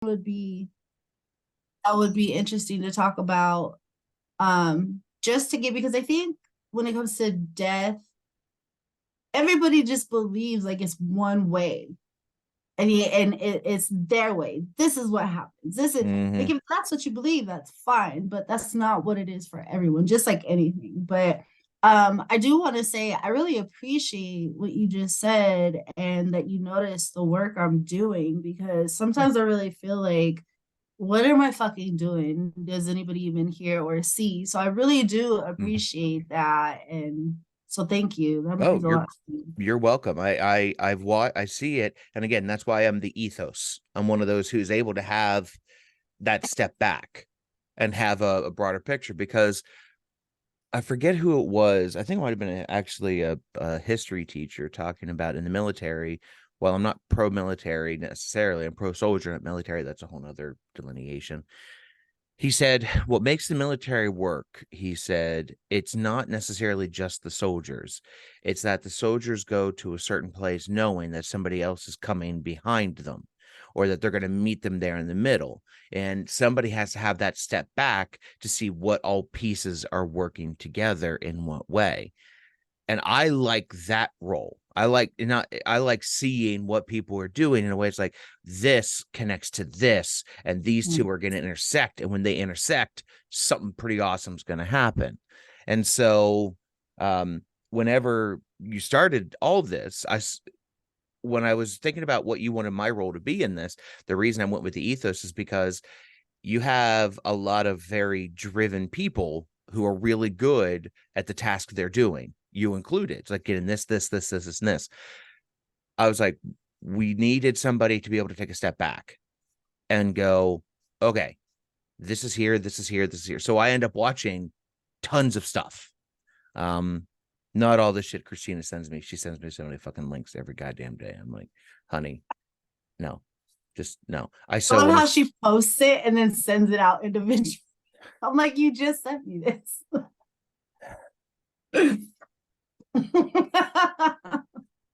would be interesting to talk about. Just to get, because I think when it comes to death, everybody just believes like it's one way, it's their way. This is what happens. This is like, Hmm. if that's what you believe, that's fine, but that's not what it is for everyone, just like anything. But I do want to say I really appreciate what you just said, and that you notice the work I'm doing, because sometimes I really feel like, what am I fucking doing? Does anybody even hear or see? So I really do appreciate that. And so thank you. That Oh, means a lot to me. you're welcome. I see it, and again, that's why I'm the ethos. I'm one of those who's able to have that step back and have a broader picture, because I forget who it was. I think it might have been actually a history teacher talking about in the military. Well, I'm not pro-military necessarily. I'm pro-soldier, not military. That's a whole nother delineation. He said, what makes the military work, he said, it's not necessarily just the soldiers. It's that the soldiers go to a certain place knowing that somebody else is coming behind them, or that they're going to meet them there in the middle. And somebody has to have that step back to see what all pieces are working together in what way. And I like that role. I like seeing what people are doing in a way. It's like, this connects to this, and these two are going to intersect, and when they intersect, something pretty awesome is going to happen. And so, whenever you started all this, when I was thinking about what you wanted my role to be in this, the reason I went with the ethos is because you have a lot of very driven people who are really good at the task they're doing, you included. It's like getting this, and this. I was like, we needed somebody to be able to take a step back and go, okay, this is here, this is here, this is here. So I end up watching tons of stuff. Um, Not all the shit Christina sends me. She sends me so many fucking links every goddamn day. I'm like, honey, no, just no. I I so love want how to. she posts it and then sends it out individually. I'm like, you just sent me this.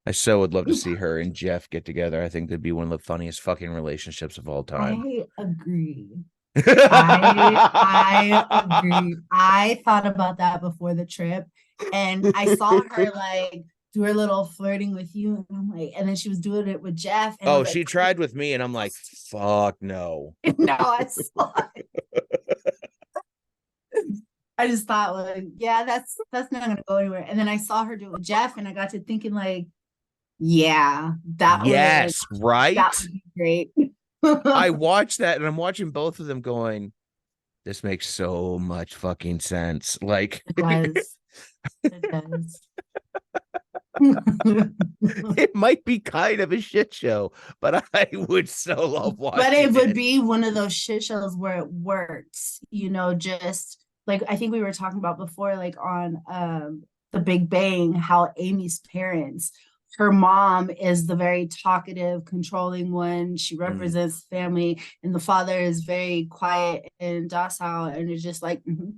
I so would love to see her and Jeff get together. I think that'd be one of the funniest fucking relationships of all time. I agree. I agree. I thought about that before the trip, and I saw her like do her little flirting with you, and I'm like, and then she was doing it with Jeff, and I Oh, was like, she tried with me, and I'm like, fuck no. no, I saw it. I just thought, like, yeah, that's not gonna go anywhere. And then I saw her do it with Jeff, and I got to thinking, like, yeah, Yes, that right? would be great. I It watched that, and I'm watching both of them going, this makes so much fucking sense. Like, does. It does. it might be kind of a shit show, but I would so love But watching it would it. be one of those shit shows where it works, just like I think we were talking about before, like on The Big Bang, how Amy's parents, her mom is the very talkative, controlling one. She Mm. represents family, and the father is very quiet and docile, and it's just like, mhm.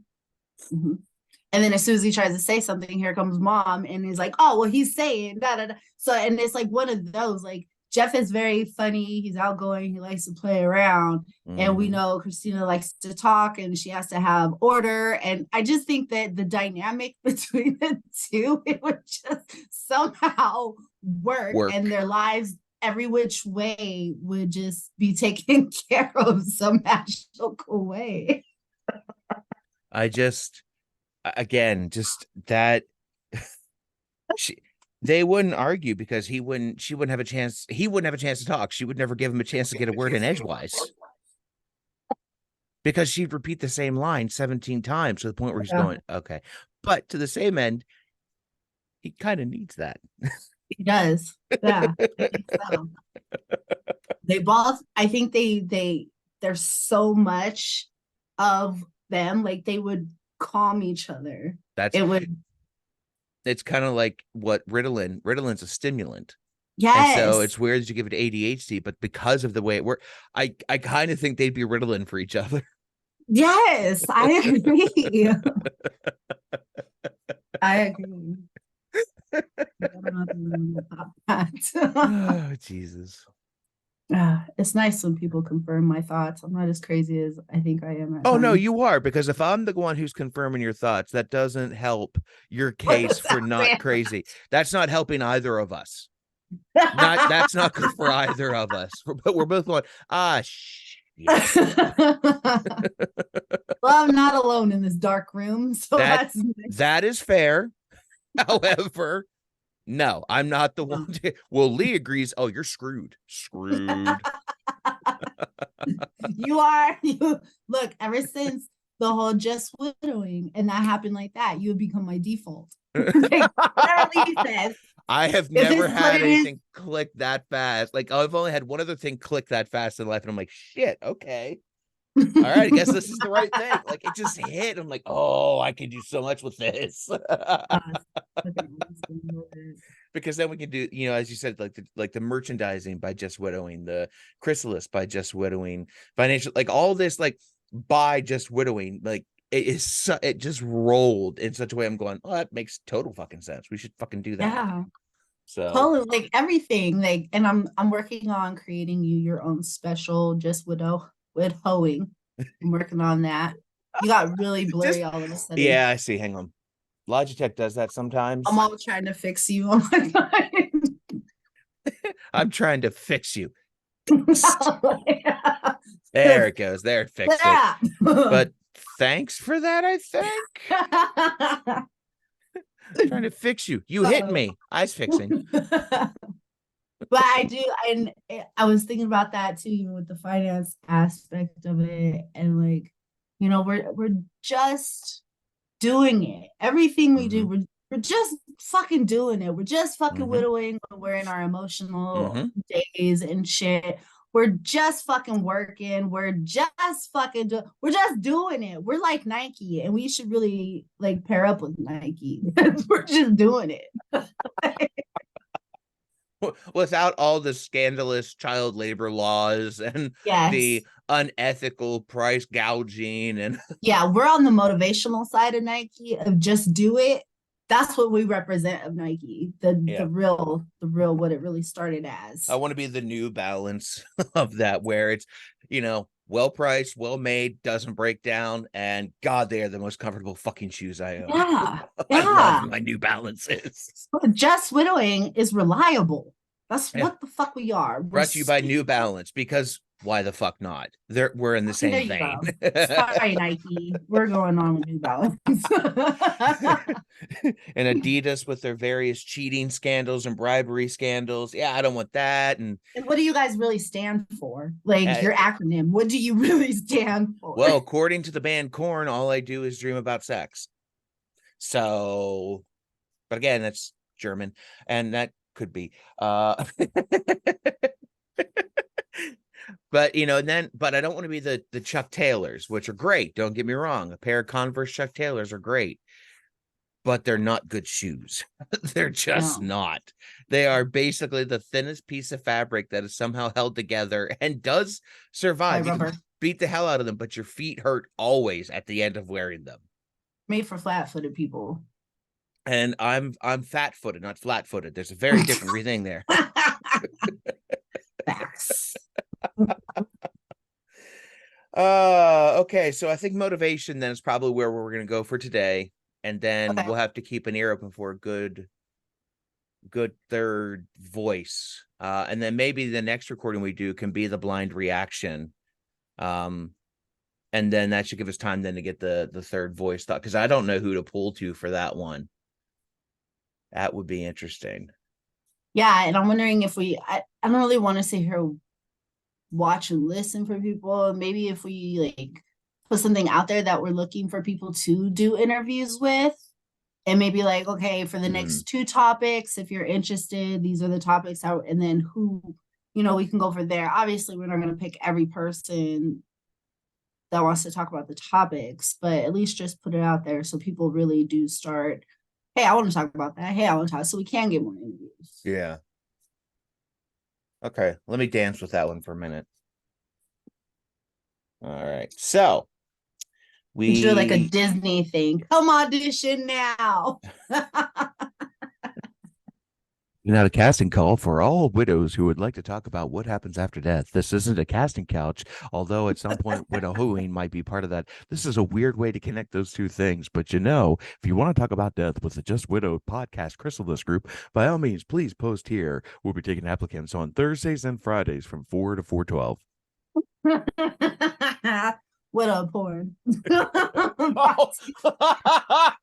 And then as soon as he tries to say something, here comes mom, and he's like, "Oh, well, he's saying da da da." So, and it's like one of those. Like Jeff is very funny. He's outgoing. He likes to play around, and we Hmm. know Christina likes to talk, and she has to have order. And I just think that the dynamic between the two, it would just somehow work, and Work. their lives every which way would just be taken care of some magical way. I just, again, just that she, they wouldn't argue because she wouldn't have a chance. He wouldn't have a chance to talk. She would never give him a chance to get a word in edgewise, because she'd repeat the same line 17 times to the point where he's Yeah. going, okay. But to the same end, he kind of needs that. He does. Yeah, I think so. They both, I think there's so much of them, like they would calm each other. That's It would, it's kind of like what Ritalin's a stimulant. And so yes, it's weird that you give it ADHD, but because of the way it works, I kind of think they'd be Ritalin for each other. yes, I agree. I agree. I don't know if you want to pop that. Oh, Jesus. It's nice when people confirm my thoughts. I'm not as crazy as I think I am at Oh no, times. you are, because if I'm the one who's confirming your thoughts, that doesn't help your What case does for that not say? crazy. That's not helping either of us. Not That's not good for either of us. But we're both going, ah shit. Well, I'm not alone in this dark room, so That that's nice. that is fair. However, no, I'm not the one to, well, Lee agrees. Oh, you're screwed. Screwed. You are you look, ever since the whole just widowing and that happened like that, you have become my default. Like whatever Lee says, I have if never this is what had it is, anything click that fast. Like I've only had one other thing click that fast in life, and I'm like, shit, okay. All right, I guess this is the right thing. Like it just hit. I'm like, oh, I could do so much with this. Because then we can do, as you said, like the merchandising by just widowing, the chrysalis by just widowing, financial, like all this, like by just widowing, like it just rolled in such a way. I'm going, oh, that makes total fucking sense. We should fucking do that. Yeah, So totally, like everything, like, and I'm working on creating you your own special just widowing. I'm working on that. You got really blurry just, all of a sudden. yeah, I see. Hang on. Logitech does that I'm sometimes. all trying to fix you on my mind. I'm trying to fix you. There it goes. There, it fixed it. Yeah. But thanks for that, I think. Trying to fix you. You hit Uh, me. Ice fixing. but I do, and I was thinking about that too, even with the finance aspect of it, and like, we're just doing it. Everything we do, Mm-hmm. we're just fucking doing it. We're just fucking Mm-hmm. whittling when we're in our emotional Mm-hmm. days and shit. We're just fucking working. We're just doing it. We're like Nike, and we should really like pair up with Nike. We're just doing it. Without all the scandalous child labor laws and Yes. the unethical price gouging and Yeah, we're on the motivational side of Nike of just do it. That's what we represent of Nike. The yeah, the real what it really started I as. want to be the New Balance of that, where it's, well priced, well made, doesn't break down, and God, they are the most comfortable fucking shoes I own. Yeah. I love Yeah. my New Balances. Just widowing is reliable. That's Yeah, what the fuck we are. We're brought to you by stupid. New Balance, because why the fuck not? We're in the There same you vein. go. Sorry, Nike. We're going on with New Balance. And Adidas with their various cheating scandals and bribery scandals. Yeah, I don't want that. And And what do you guys really stand for? Like uh, your acronym. What do you really stand for? well, according to the band Korn, all I do is dream about sex. So, but again, that's German, and that could be. But but I don't want to be the Chuck Taylors, which are great. Don't get me wrong. A pair of Converse Chuck Taylors are great, but they're not good shoes. They're just No. not. They are basically the thinnest piece of fabric that is somehow held together and does By survive. You can rubber. beat the hell out of them, but your feet hurt always at the end of wearing them. Made for flat-footed people. And I'm fat-footed, not flat-footed. There's a very different thing there. Facts. Okay, so I think motivation then is probably where we're going to go for today, and then Okay. we'll have to keep an ear open for a good third voice. And then maybe the next recording we do can be the blind reaction. Um, and then that should give us time then to get the third voice thought, because I don't know who to pull to for that one. That would be interesting. Yeah, and I'm wondering if I don't really want to sit here watch and listen for people. Maybe if we like put something out there that we're looking for people to do interviews with, and maybe like, okay, for the Mm. next two topics, if you're interested, these are the topics out, and then who, we can go for there. Obviously, we're not going to pick every person that wants to talk about the topics, but at least just put it out there so people really do start. Hey, I want to talk about that. Hey, I want to talk, so we can get more interviews. Yeah. Okay, let me dance with that one for a minute. All right. So We should do like a we Disney thing. Come audition now. Now, a casting call for all widows who would like to talk about what happens after death. This isn't a casting couch, although at some point widowing might be part of that. This is a weird way to connect those two things. But if you want to talk about death with the Just Widowed podcast chrysalis group, by all means, please post here. We'll be taking applicants on Thursdays and Fridays from 4 to 4:12. Widow porn. Oh. That's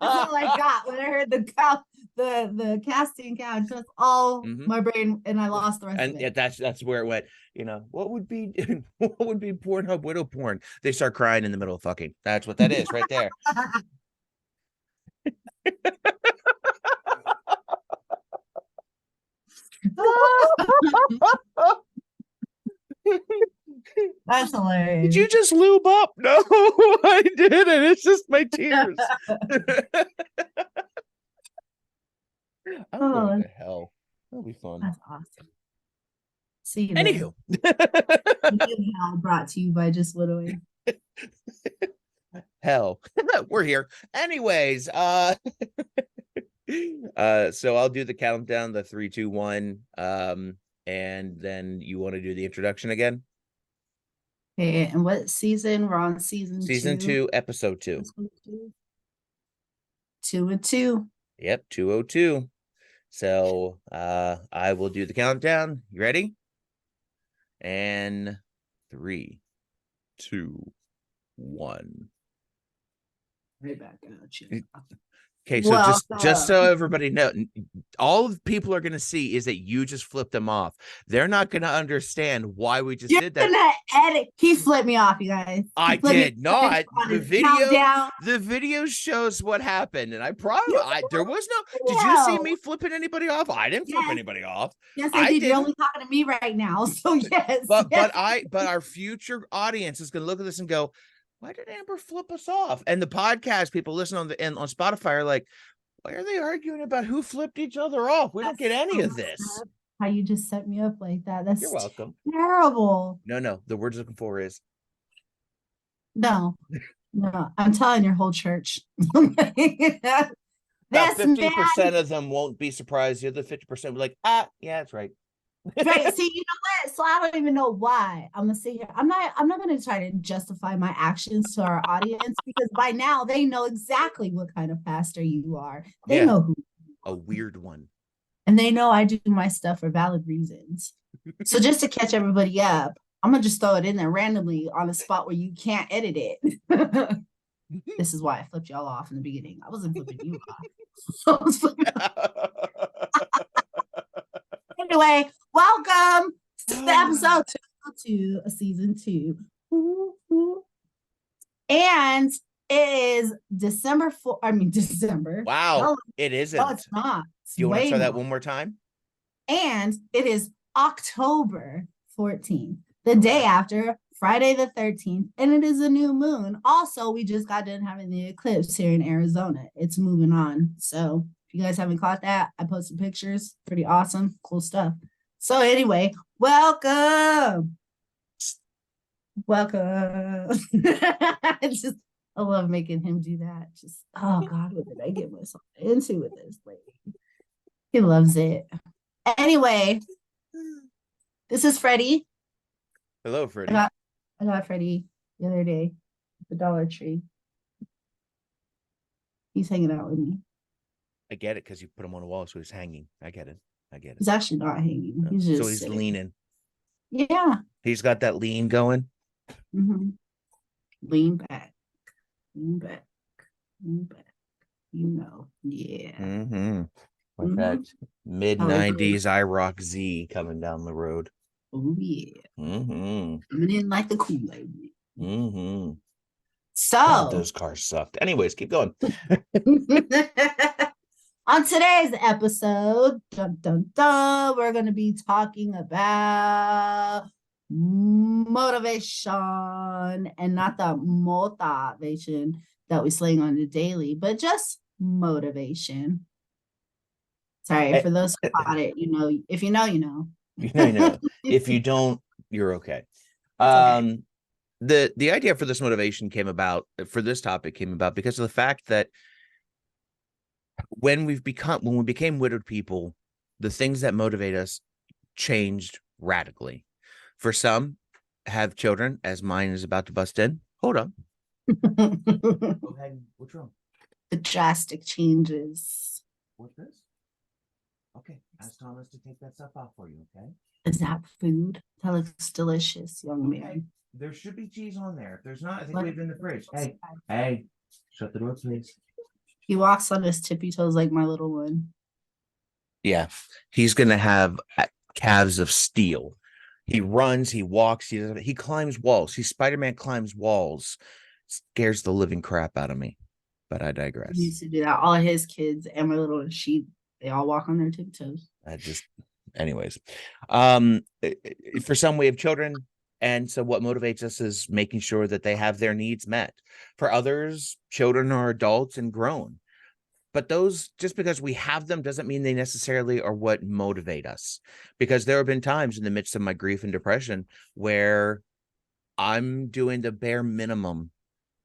all I got when I heard the casting couch. That's all my brain, and I lost the rest of it. And that's where it went. What would be Pornhub widow porn? They start crying in the middle of fucking. That's what that is right there. That's hilarious. Did you just lube up? No, I didn't. It's just my tears. I'm going to hell. That'll be fun. That's awesome. See you. Anywho, hell brought to you by Just Widowing. Hell, we're here. Anyways, so I'll do the countdown, the 3, 2, 1, and then you want to do the introduction again. Okay, and what season? We're on season 2, episode 2. 2 and 2. Yep, 202. So I will do the countdown. You ready? And 3, 2, 1. Right back at you. Okay, so just so everybody knows, all the people are going to see is that you just flipped them off. They're not going to understand why we just did that. Gonna edit. He flipped me off, you guys. I did not. The video shows what happened, and I probably there was no. Did you see me flipping anybody off? I didn't flip anybody off. Yes, I did. You're only talking to me right now, so yes. But our future audience is going to look at this and go, why did Amber flip us off? And the podcast people listen on Spotify are like, why are they arguing about who flipped each other off? We don't get any of this. How you just set me up like that. That's You're welcome. Terrible. No. The word looking for is no. I'm telling your whole church. About 50% of them won't be surprised. The other 50% will be like, yeah, that's right. Right. See, you know what? So I don't even know why I'm gonna sit here. I'm not gonna try to justify my actions to our audience because by now they know exactly what kind of pastor you are. They know who a weird one. And they know I do my stuff for valid reasons. So just to catch everybody up, I'm gonna just throw it in there randomly on a spot where you can't edit it. This is why I flipped y'all off in the beginning. I wasn't flipping you off. Anyway, welcome to the episode 2 of season 2. And it is December 4th. I mean, December. Wow, no, it isn't. No, it's not. It's you want to try that one more time? And it is October 14th, the day after Friday the 13th, and it is a new moon. Also, we just got done having the eclipse here in Arizona. It's moving on. So if you guys haven't caught that, I posted pictures. Pretty awesome. Cool stuff. So anyway, welcome. I love making him do that. Just, oh God, what did I get myself into with this lady? He loves it. Anyway, this is Freddie. Hello, Freddie. I got Freddie the other day at the Dollar Tree. He's hanging out with me. I get it because you put him on the wall, so he's hanging. I get it. He's actually not hanging. He's just so he's sitting. Leaning. Yeah. He's got that lean going. Mm-hmm. Lean back. You know. Yeah. Mm-hmm. Like that mid-90s iRock Z coming down the road. Oh, yeah. Mm-hmm. Coming in like the Kool-Aid. Mm-hmm. So. God, those cars sucked. Anyways, keep going. On today's episode, we're going to be talking about motivation, and not the motivation that we sling on the daily, but just motivation. Sorry, for those who caught it, if you know, you know. You know. If you don't, you're okay. Okay. The idea for this motivation for this topic came about because of the fact that when we became widowed people, the things that motivate us changed radically. For some, have children, as mine is about to bust in. Hold on. Go ahead. What's wrong? The drastic changes. What's this? Okay. Ask Thomas to take that stuff out for you, okay? Is that food? That looks delicious, young Okay. man. There should be cheese on there. If there's not, I think What? we have it in the fridge. Hey, shut the door, please. He walks on his tippy toes like my little one. Yeah, he's gonna have calves of steel. He runs, he walks, he climbs walls. He Spider-Man climbs walls. Scares the living crap out of me. But I He digress. used to do that. All of his kids and my little one, they all walk on their tippy toes. I just, anyways. For some, we have children, and so what motivates us is making sure that they have their needs met. For others, children are adults and grown. But those, just because we have them doesn't mean they necessarily are what motivate us. Because there have been times in the midst of my grief and depression where I'm doing the bare minimum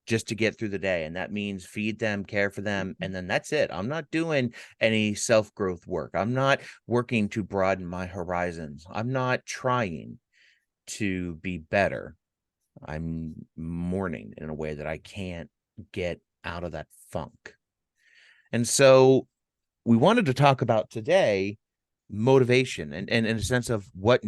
just to get through the day. And that means feed them, care for them, and then that's it. I'm not doing any self-growth work. I'm not working to broaden my horizons. I'm not trying to be better. I'm mourning in a way that I can't get out of that funk. And so we wanted to talk about today motivation and in a sense of what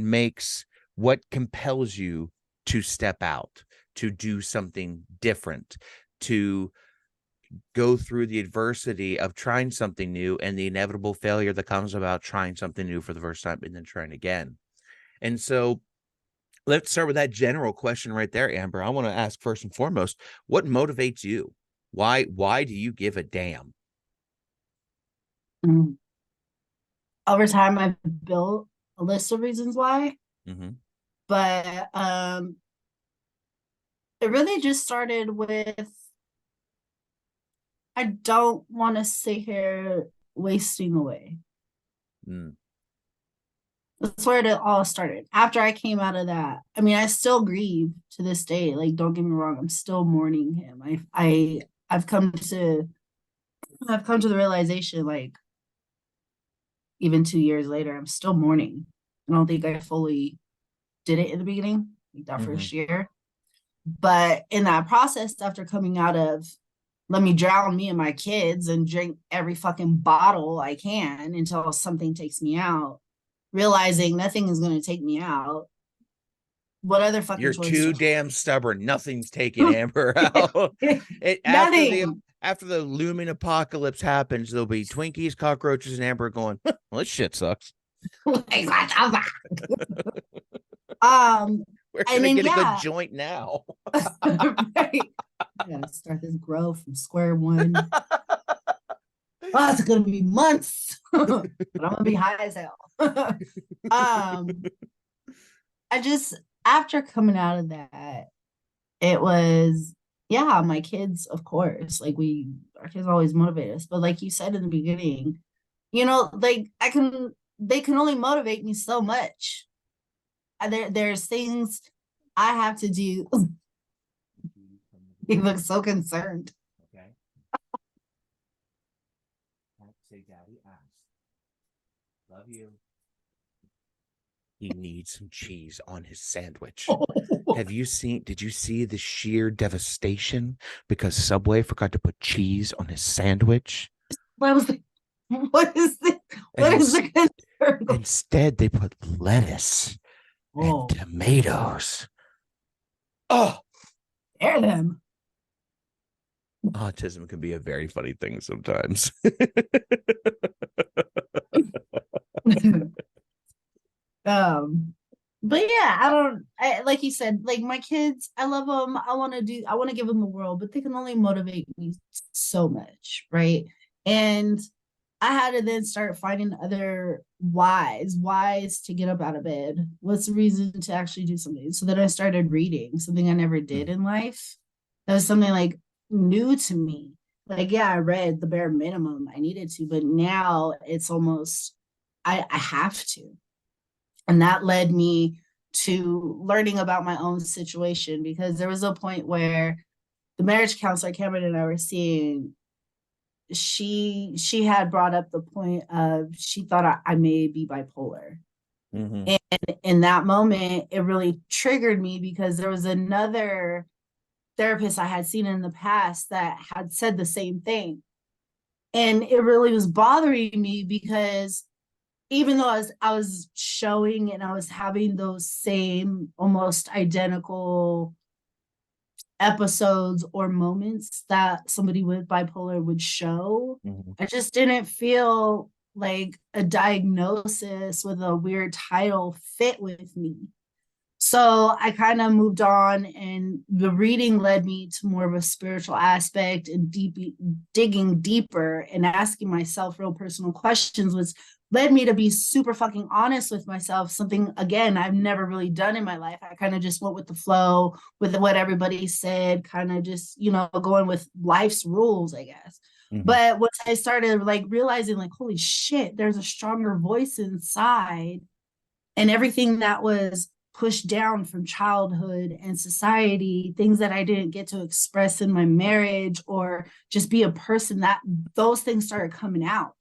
compels you to step out, to do something different, to go through the adversity of trying something new and the inevitable failure that comes about trying something new for the first time and then trying again. And so let's start with that general question right there, Amber. I want to ask first and foremost, what motivates you? Why do you give a damn? Mm. Over time, I've built a list of reasons why, Mm-hmm. but it really just started with I don't want to sit here wasting away. Mm. That's where it all started. After I came out of that, I mean, I still grieve to this day. Like, don't get me wrong, I'm still mourning him. I've come to the realization, like, even 2 years later, I'm still mourning. I don't think I fully did it in the beginning, like that Mm-hmm. first year. But in that process, after coming out of let me drown me and my kids and drink every fucking bottle I can until something takes me out, realizing nothing is going to take me out. What other fucking You're choice do too damn stubborn. Nothing's taking Amber out. I It Nothing. after the looming apocalypse happens, there'll be Twinkies, cockroaches, and Amber going, well, this shit sucks. um, We're and gonna then get a good yeah, joint now. right. I gotta start this growth from square one. Oh, it's gonna be months, but I'm gonna be high as hell. I just after coming out of that, it was yeah, my kids, of course. Like our kids always motivate us, but like you said in the beginning, like they can only motivate me so much. There's things I have to do. He looks so concerned. Okay. Say daddy asked. Love you. He needs some cheese on his sandwich. Did you see the sheer devastation because Subway forgot to put cheese on his sandwich? I was like, what is this? What is the concern? Instead, they put lettuce and tomatoes. Oh, Dare them. autism can be a very funny thing sometimes. But yeah, like you said, like my kids, I love them. I want to give them the world, but they can only motivate me so much, right? And I had to then start finding other whys to get up out of bed. What's the reason to actually do something? So then I started reading something I never did in life. That was something like new to me. Like, yeah, I read the bare minimum I needed to, but now it's almost I have to. And that led me to learning about my own situation because there was a point where the marriage counselor Cameron and I were seeing, she had brought up the point of she thought I may be bipolar. Mm-hmm. And in that moment, it really triggered me because there was another therapist I had seen in the past that had said the same thing. And it really was bothering me because even though I was showing and I was having those same almost identical episodes or moments that somebody with bipolar would show, Mm-hmm. I just didn't feel like a diagnosis with a weird title fit with me. So I kind of moved on, and the reading led me to more of a spiritual aspect and digging deeper and asking myself real personal questions, was led me to be super fucking honest with myself. Something again I've never really done in my life. I kind of just went with the flow with what everybody said, kind of just going with life's rules, I guess. Mm-hmm. But once I started like realizing, like, holy shit, there's a stronger voice inside, and everything that was pushed down from childhood and society, things that I didn't get to express in my marriage or just be a person, that those things started coming out.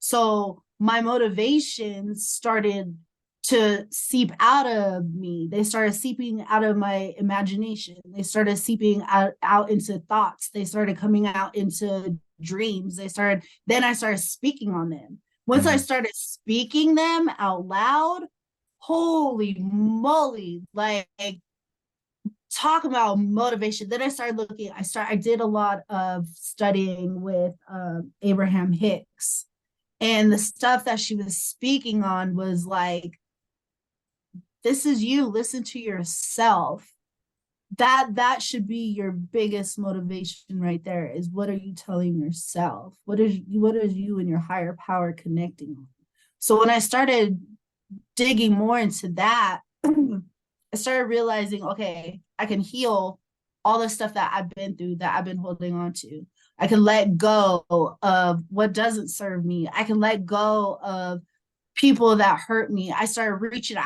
So my motivations started to seep out of me. They started seeping out of my imagination. They started seeping out into thoughts. They started coming out into dreams. Then I started speaking on them. Once I Mm-hmm. started speaking them out loud, holy moly, like talk about motivation. Then I started looking, I did a lot of studying with Abraham Hicks, and the stuff that she was speaking on was like, this is you, listen to yourself. That should be your biggest motivation right there, is what are you telling yourself? What is you and your higher power connecting on? So when I started digging more into that, I started realizing, okay, I can heal all the stuff that I've been through, that I've been holding on to. I can let go of what doesn't serve me. I can let go of people that hurt me. I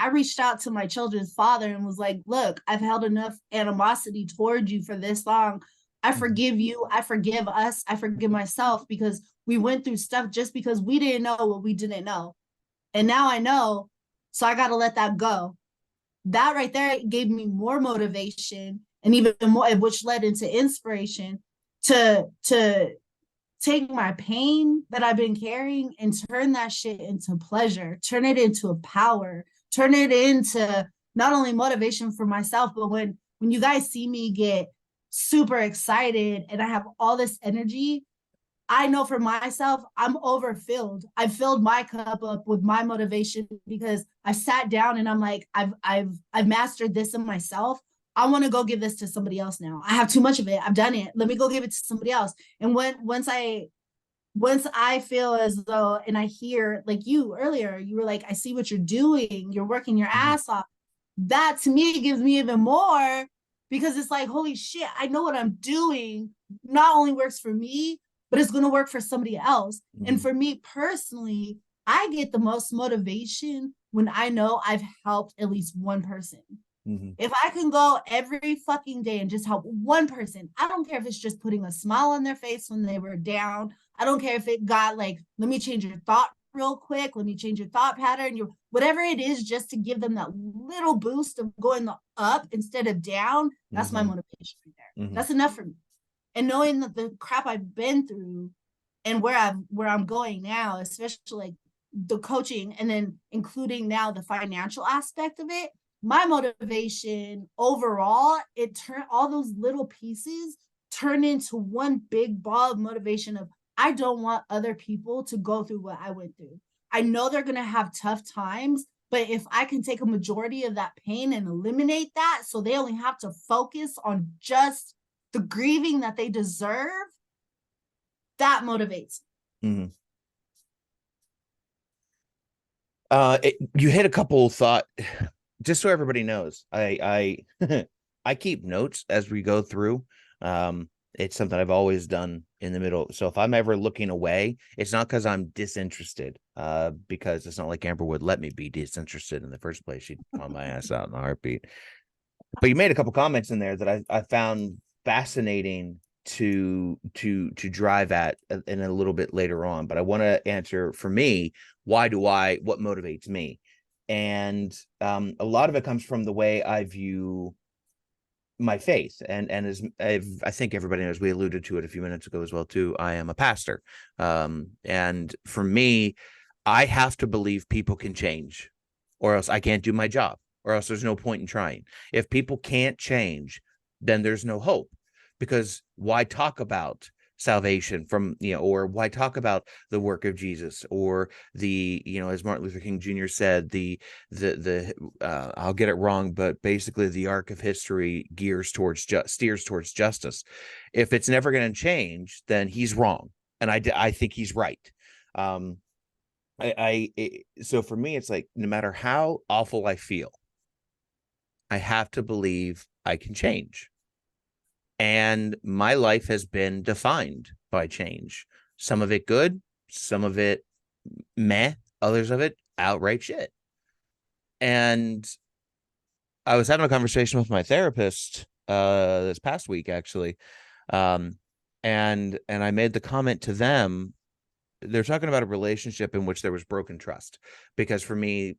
reached out to my children's father and was like, look, I've held enough animosity towards you for this long. I Mm-hmm. forgive you. I forgive us. I forgive myself, because we went through stuff just because we didn't know what we didn't know. And now I know. So I got to let that go. That right there gave me more motivation, and even more, which led into inspiration to take my pain that I've been carrying and turn that shit into pleasure, turn it into a power, turn it into not only motivation for myself, but when you guys see me get super excited and I have all this energy, I know for myself, I'm overfilled. I've filled my cup up with my motivation because I sat down and I'm like, I've mastered this in myself. I want to go give this to somebody else now. I have too much of it. I've done it. Let me go give it to somebody else. And once I feel as though, and I hear, like you earlier, you were like, I see what you're doing. You're working your Mm-hmm. ass off. That to me gives me even more, because it's like, holy shit, I know what I'm doing not only works for me, but it's going to work for somebody else. And Mm-hmm. for me personally, I get the most motivation when I know I've helped at least one person. Mm-hmm. If I can go every fucking day and just help one person, I don't care if it's just putting a smile on their face when they were down. I don't care if it got like, let me change your thought real quick. Let me change your thought pattern. Your whatever it is, just to give them that little boost of going up instead of down. That's my Mm-hmm. motivation right there. Mm-hmm. That's enough for me. And knowing that the crap I've been through and where I'm going now, especially like the coaching, and then including now the financial aspect of it, my motivation overall, it turned all those little pieces turn into one big ball of motivation of, I don't want other people to go through what I went through. I know they're going to have tough times, but if I can take a majority of that pain and eliminate that, so they only have to focus on just the grieving that they deserve, that motivates. Mm-hmm. You hit a couple thought, just so everybody knows. I I keep notes as we go through. It's something I've always done in the middle. So if I'm ever looking away, it's not because I'm disinterested. Because it's not like Amber would let me be disinterested in the first place. She'd call my ass out in a heartbeat. But you made a couple comments in there that I found fascinating to drive at in a little bit later on, but I want to answer for me, what motivates me. And a lot of it comes from the way I view my faith. And as I think everybody knows, we alluded to it a few minutes ago as well too, I am a pastor. And for me, I have to believe people can change, or else I can't do my job, or else there's no point in trying. If people can't change, then there's no hope. Because why talk about salvation from, or why talk about the work of Jesus, or as Martin Luther King Jr. said, the I'll get it wrong, but basically the arc of history steers towards justice. If it's never going to change, then he's wrong, and I think he's right. So for me, it's like, no matter how awful I feel, I have to believe I can change. And my life has been defined by change. Some of it good, some of it meh, others of it outright shit. And I was having a conversation with my therapist this past week, actually. And I made the comment to them. They're talking about a relationship in which there was broken trust. Because for me,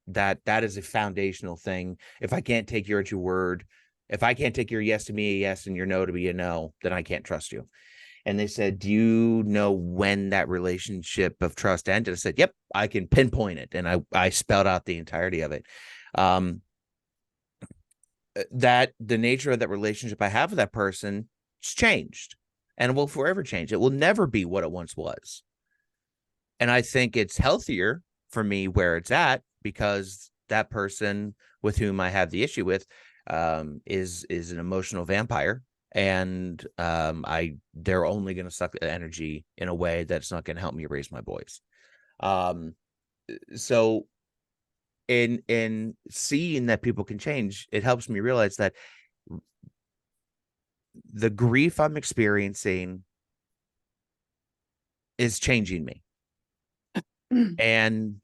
that is a foundational thing. If I can't take you at your word, if I can't take your yes to be a yes and your no to be a no, then I can't trust you. And they said, do you know when that relationship of trust ended? I said, yep, I can pinpoint it. And I spelled out the entirety of it. That the nature of that relationship I have with that person has changed, and it will forever change. It will never be what it once was. And I think it's healthier for me where it's at, because that person with whom I have the issue with is an emotional vampire, and they're only going to suck energy in a way that's not going to help me raise my boys. So in seeing that people can change, it helps me realize that the grief I'm experiencing is changing me. And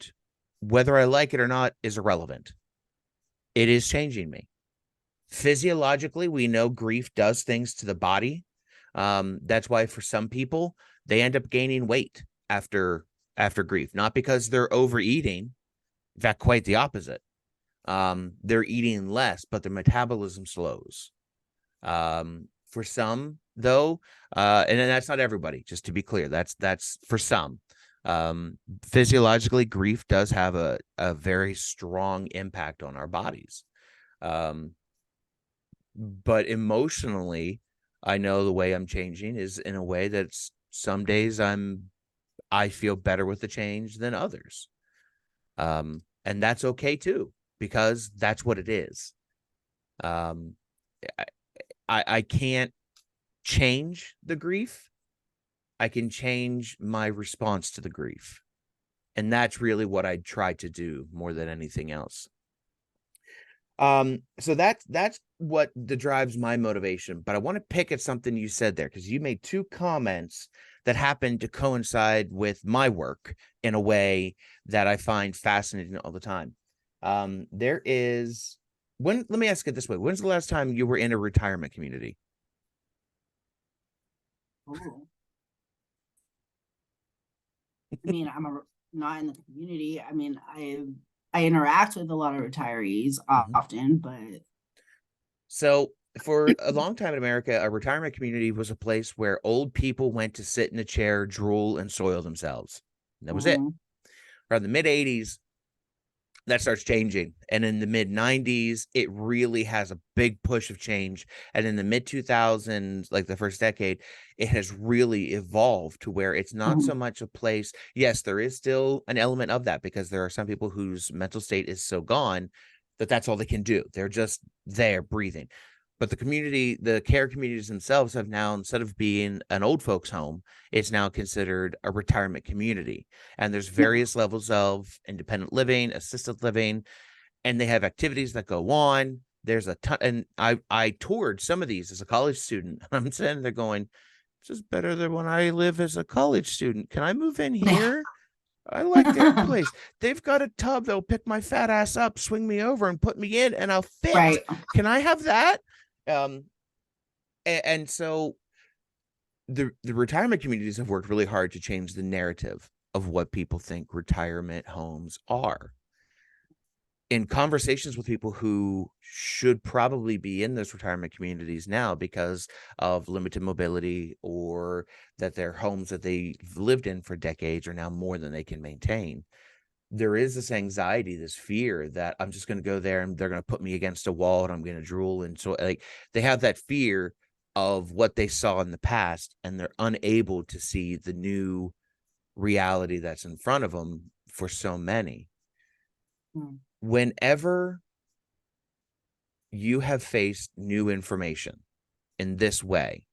whether I like it or not is irrelevant. It is changing me. Physiologically, we know grief does things to the body. That's why for some people, they end up gaining weight after grief, not because they're overeating. In fact, quite the opposite. They're eating less, but their metabolism slows. For some, though, and that's not everybody, just to be clear, that's for some. Physiologically, grief does have a very strong impact on our bodies. But emotionally, I know the way I'm changing is in a way that's some days I feel better with the change than others. And that's okay too, because that's what it is. I can't change the grief. I can change my response to the grief. And that's really what I try to do more than anything else. So that's what drives my motivation. But I want to pick at something you said there, because you made two comments that happen to coincide with my work in a way that I find fascinating all the time. Let me ask it this way. When's the last time you were in a retirement community? Oh. I mean, not in the community. I mean, I interact with a lot of retirees often, but so for a long time in America, a retirement community was a place where old people went to sit in a chair, drool, and soil themselves. And that was it. Around the mid 80s, that starts changing. And in the mid 90s, it really has a big push of change. And in the mid 2000s, like the first decade, it has really evolved to where it's not so much a place. Yes, there is still an element of that, because there are some people whose mental state is so gone that that's all they can do. They're just there breathing. But the care communities themselves have now, instead of being an old folks home, it's now considered a retirement community. And there's various levels of independent living, assisted living, and they have activities that go on. There's a ton, and I toured some of these as a college student. I'm sitting there going, this is better than when I live as a college student. Can I move in here? I like their place. They've got a tub that'll pick my fat ass up, swing me over, and put me in, and I'll fit. right. Can I have that? Um, And so the retirement communities have worked really hard to change the narrative of what people think retirement homes are. In conversations with people who should probably be in those retirement communities now because of limited mobility, or that their homes that they've lived in for decades are now more than they can maintain, there is this anxiety, this fear that I'm just going to go there and they're going to put me against a wall and I'm going to drool. And so, like, they have that fear of what they saw in the past, and they're unable to see the new reality that's in front of them for so many. Mm. Whenever you have faced new information in this way,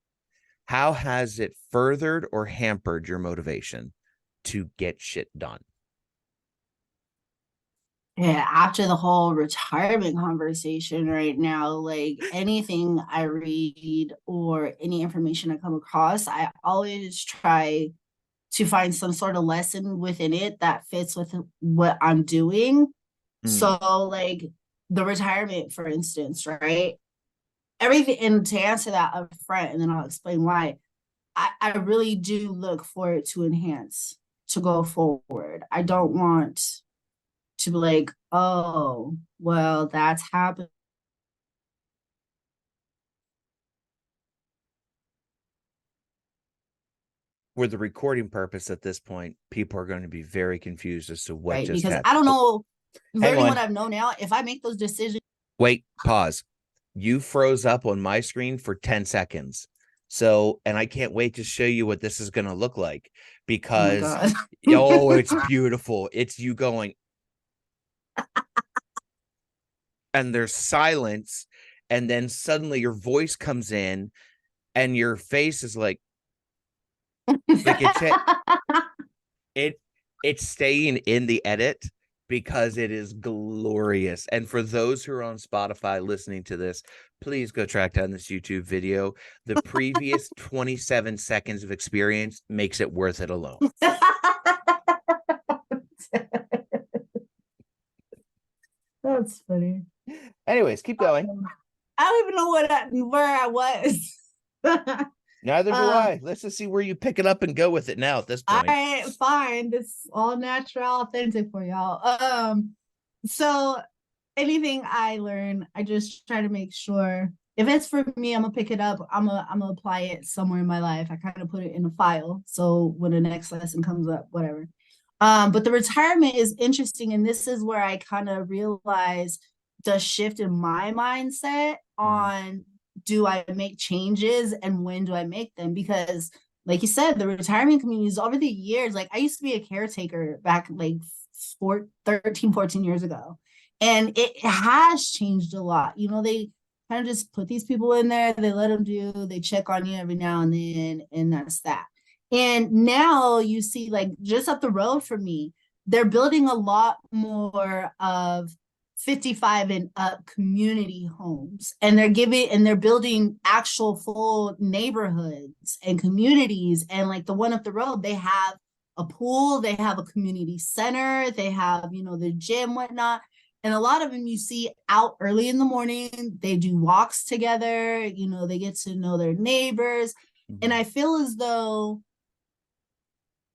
how has it furthered or hampered your motivation to get shit done? Yeah, after the whole retirement conversation right now, like anything I read or any information I come across, I always try to find some sort of lesson within it that fits with what I'm doing. Mm, So, like the retirement, for instance, right? Everything, and to answer that up front, and then I'll explain why. I really do look for it to enhance, to go forward. I don't want to be like, oh, well, that's happened. for the recording purpose at this point, people are going to be very confused as to what Right. just Because I happened. don't Oh, know, hang learning what on. I know now, if I make those decisions. Wait, pause. You froze up on my screen for 10 seconds. So, and I can't wait to show you what this is going to look like, Oh my because, God. oh, it's beautiful. It's you going, and there's silence. And then suddenly your voice comes in and your face is like it it's staying in the edit because it is glorious. And for those who are on Spotify listening to this, please go track down this YouTube video. The previous 27 seconds of experience makes it worth it alone. That's funny. Anyways, keep going. I don't even know where I was. Neither do um, I. Let's just see where you pick it up and go with it now at this all point. right, fine. This all natural, authentic for y'all. So anything I learn, I just try to make sure if it's for me, I'm gonna pick it up. I'm gonna apply it somewhere in my life. I kind of put it in a file. So when the next lesson comes up, whatever. But the retirement is interesting, and this is where I kind of realize the shift in my mindset Mhm. on do I make changes and when do I make them? Because like you said, the retirement communities over the years, like I used to be a caretaker back like 13, 14 years ago. And it has changed a lot. You know, they kind of just put these people in there, they let them do, they check on you every now and then, and that's that. And now you see, like, just up the road from me, they're building a lot more of 55 and up community homes. And they're building actual full neighborhoods and communities. And like the one up the road, they have a pool, they have a community center, they have, the gym, whatnot. And a lot of them you see out early in the morning, they do walks together, they get to know their neighbors. And Mhm. I feel as though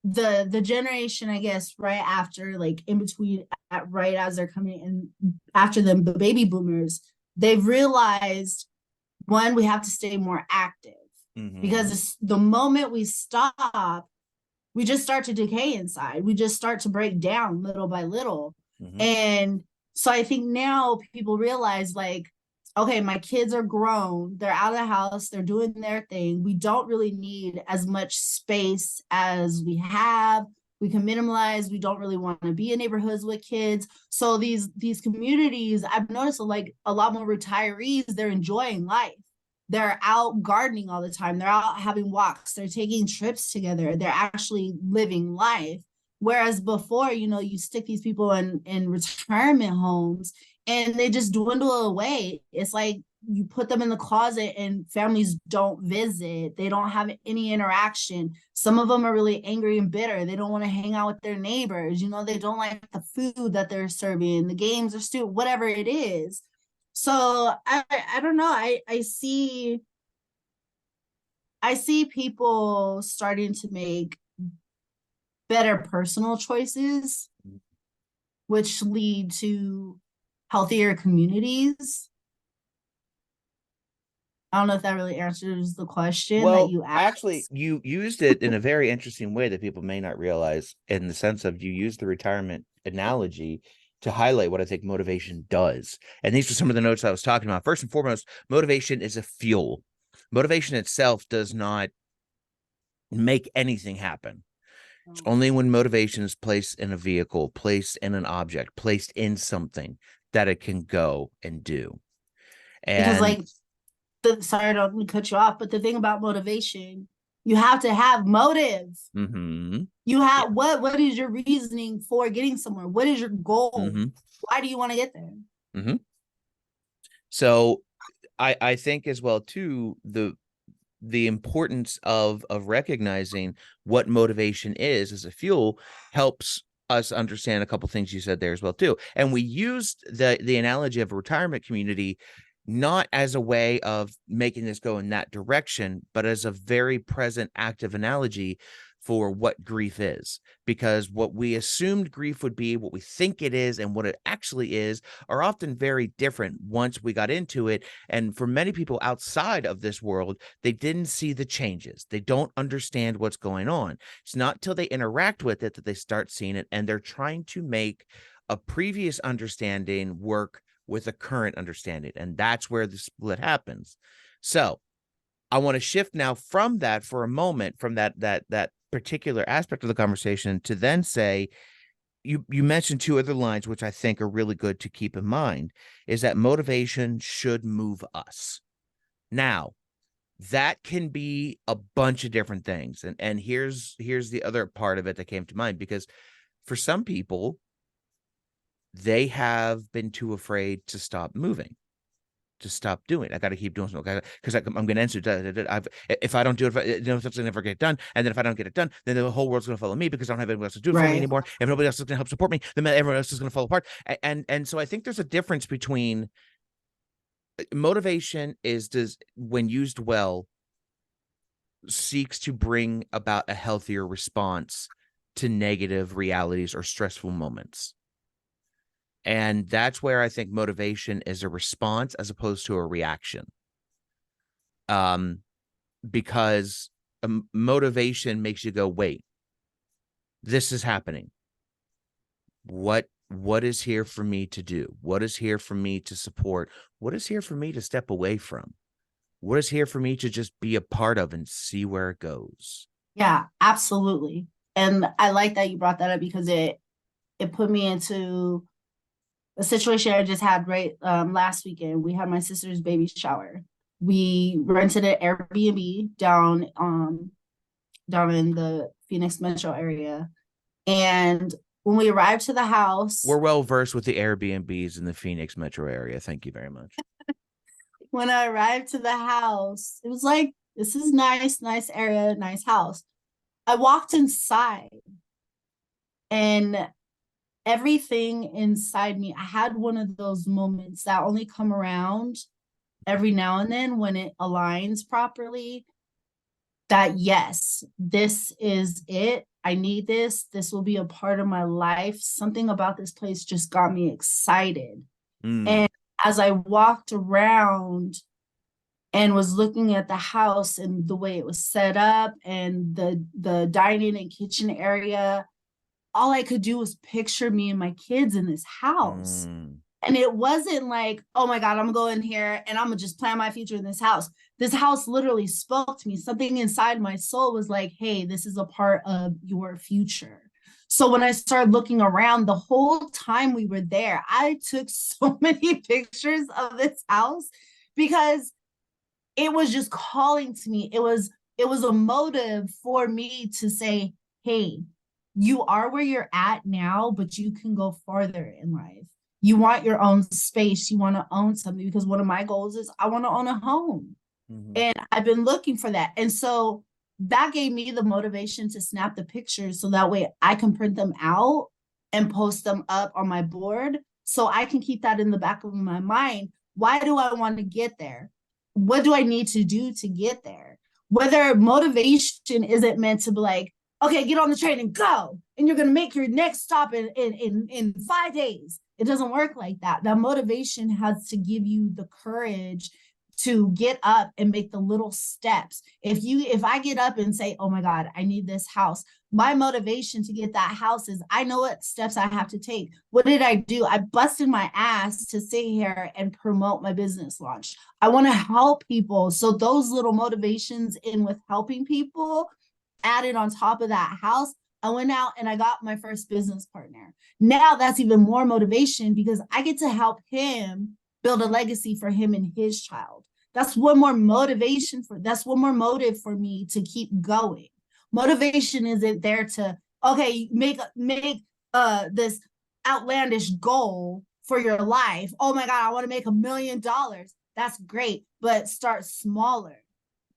the generation, I guess, right after, like in between, right as they're coming in after them, the baby boomers, they've realized, one, we have to stay more active, Mhm. because the moment we stop, we just start to decay inside. We just start to break down little by little. Mhm. And so I think now people realize, like, okay, my kids are grown, they're out of the house, they're doing their thing. We don't really need as much space as we have. We can minimalize. We don't really want to be in neighborhoods with kids. So these communities, I've noticed, like a lot more retirees, they're enjoying life. They're out gardening all the time. They're out having walks. They're taking trips together. They're actually living life. Whereas before, you stick these people in retirement homes and they just dwindle away. It's like you put them in the closet and families don't visit. They don't have any interaction. Some of them are really angry and bitter. They don't want to hang out with their neighbors. They don't like the food that they're serving. The games are still whatever it is. So I don't know. I see I see people starting to make better personal choices, which lead to healthier communities. I don't know if that really answers the question that Well, you actually, asked. you used it in a very interesting way that people may not realize, in the sense of you use the retirement analogy to highlight what I think motivation does. And these are some of the notes I was talking about. First and foremost, motivation is a fuel. Motivation itself does not make anything happen. It's only when motivation is placed in a vehicle, placed in an object, placed in something, that it can go and do. Because And like sorry, I don't cut you off, but the thing about motivation, you have to have motive. mm-hmm, You yeah, have what is your reasoning for getting somewhere? What is your goal? mm-hmm, Why do you want to get there? mm-hmm. So I think as well too, the importance of recognizing what motivation is as a fuel helps us understand a couple things you said there as well too. And we used the analogy of a retirement community not as a way of making this go in that direction, but as a very present active analogy for what grief is. Because what we assumed grief would be, what we think it is, and what it actually is are often very different once we got into it. And for many people outside of this world, they didn't see the changes. They don't understand what's going on. It's not till they interact with it that they start seeing it, and they're trying to make a previous understanding work with a current understanding. And that's where the split happens. So I want to shift now from that for a moment, from that particular aspect of the conversation, to then say, you mentioned two other lines which I think are really good to keep in mind, is that motivation should move us. Now, that can be a bunch of different things. And here's the other part of it that came to mind, because for some people, they have been too afraid to stop moving, to stop doing. I got to keep doing something because I'm going to answer. If I don't do it, it's going to never get done. And then if I don't get it done, then the whole world's going to follow me because I don't have anyone else to do it for me Right. anymore. If nobody else is going to help support me, then everyone else is going to fall apart. And so I think there's a difference between motivation does, when used well, seeks to bring about a healthier response to negative realities or stressful moments. And that's where I think motivation is a response as opposed to a reaction. Um, because motivation makes you go, wait, this is happening. What is here for me to do? What is here for me to support? What is here for me to step away from? What is here for me to just be a part of and see where it goes? Yeah, absolutely. And I like that you brought that up because it put me into a situation I just had right last weekend. We had my sister's baby shower. We rented an Airbnb down in the Phoenix metro area. And when we arrived to the house, We're well versed with the Airbnbs in the Phoenix metro area. Thank you very much. when I arrived to the house, it was like, this is nice, nice area, nice house. I walked inside and everything inside me, I had one of those moments that only come around every now and then when it aligns properly, that yes, this is it. I need this. This will be a part of my life. Something about this place just got me excited. Mm, And as I walked around and was looking at the house and the way it was set up and the dining and kitchen area, all I could do was picture me and my kids in this house. mm, And it wasn't like, oh my God, I'm gonna go in here and I'm gonna just plan my future in this house. This house literally spoke to me. Something inside my soul was like, hey, this is a part of your future. So when I started looking around the whole time we were there, I took so many pictures of this house because it was just calling to me. It was a motive for me to say, hey, you are where you're at now, but you can go farther in life. You want your own space. You want to own something because one of my goals is I want to own a home. mhm, And I've been looking for that. And so that gave me the motivation to snap the pictures so that way I can print them out and post them up on my board so I can keep that in the back of my mind. Why do I want to get there? What do I need to do to get there? Whether motivation isn't meant to be like, okay, get on the train and go, and you're gonna make your next stop in 5 days. It doesn't work like that. That motivation has to give you the courage to get up and make the little steps. If I get up and say, oh my God, I need this house, my motivation to get that house is I know what steps I have to take. What did I do? I busted my ass to sit here and promote my business launch. I want to help people. So those little motivations in with helping people added on top of that house, I went out and I got my first business partner. Now that's even more motivation because I get to help him build a legacy for him and his child. That's one more that's one more motive for me to keep going. Motivation isn't there to, okay, make this outlandish goal for your life. Oh my God, I want to make $1 million. That's great, but start smaller.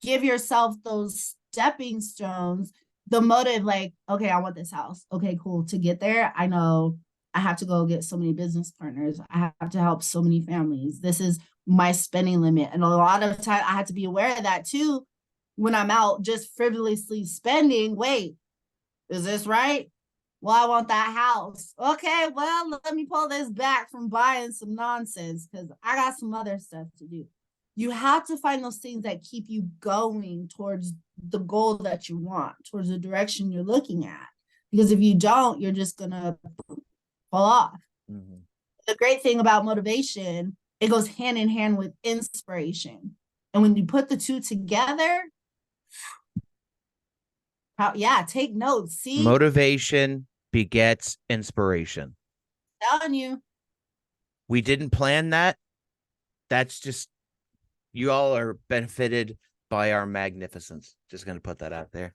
Give yourself those stepping stones, the motive, like, okay, I want this house. Okay, cool. To get there, I know I have to go get so many business partners. I have to help so many families. This is my spending limit. And a lot of time I have to be aware of that too when I'm out just frivolously spending. Wait, is this right? Well, I want that house. Okay, well, let me pull this back from buying some nonsense because I got some other stuff to do. You have to find those things that keep you going towards the goal that you want, towards the direction you're looking at. Because if you don't, you're just going to fall off. Mm-hmm. The great thing about motivation, it goes hand in hand with inspiration. And when you put the two together, yeah, take notes. See, motivation begets inspiration. I'm telling you, we didn't plan that. That's just, you all are benefited by our magnificence. Just going to put that out there.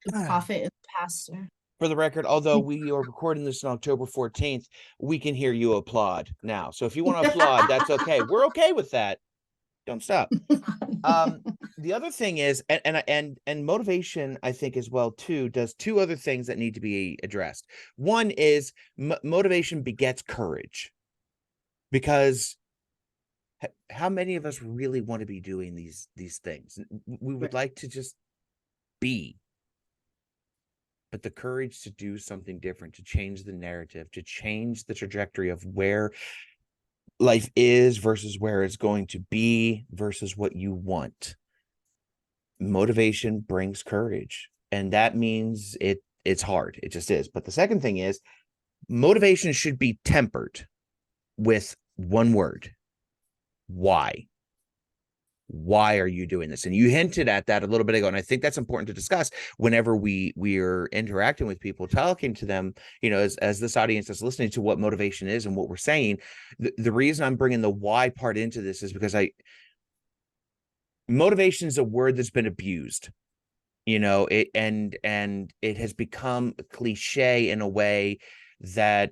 The prophet and pastor. For the record, although we are recording this on October 14th, we can hear you applaud now. So if you want to applaud, that's okay. We're okay with that. Don't stop. The other thing is, and motivation, I think as well too, does two other things that need to be addressed. One is motivation begets courage, because how many of us really want to be doing these things? We would like to just be, but the courage to do something different, to change the narrative, to change the trajectory of where life is versus where it's going to be versus what you want. Motivation brings courage, and that means it's hard. It just is. But the second thing is, motivation should be tempered with one word: why. Why are you doing this? And you hinted at that a little bit ago, and I think that's important to discuss whenever we are interacting with people, talking to them, as this audience is listening to what motivation is and what we're saying. The reason I'm bringing the why part into this is because motivation is a word that's been abused, and it has become a cliche in a way that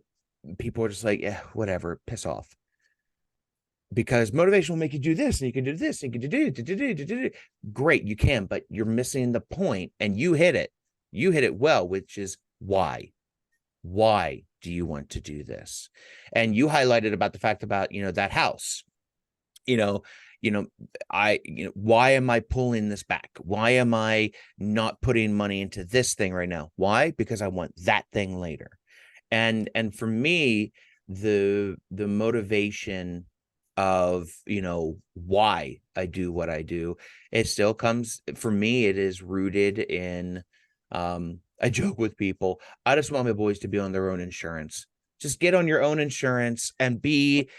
people are just like, yeah, whatever, piss off. Because motivation will make you do this, and you can do this, and you can do great, you can, but you're missing the point, and you hit it well, which is why do you want to do this? And you highlighted about the fact about that house. Why am I pulling this back? Why am I not putting money into this thing right now? Why? Because I want that thing later. And for me, the motivation of why I do what I do, it still comes, for me, it is rooted in I joke with people, I just want my boys to be on their own insurance. Just get on your own insurance and be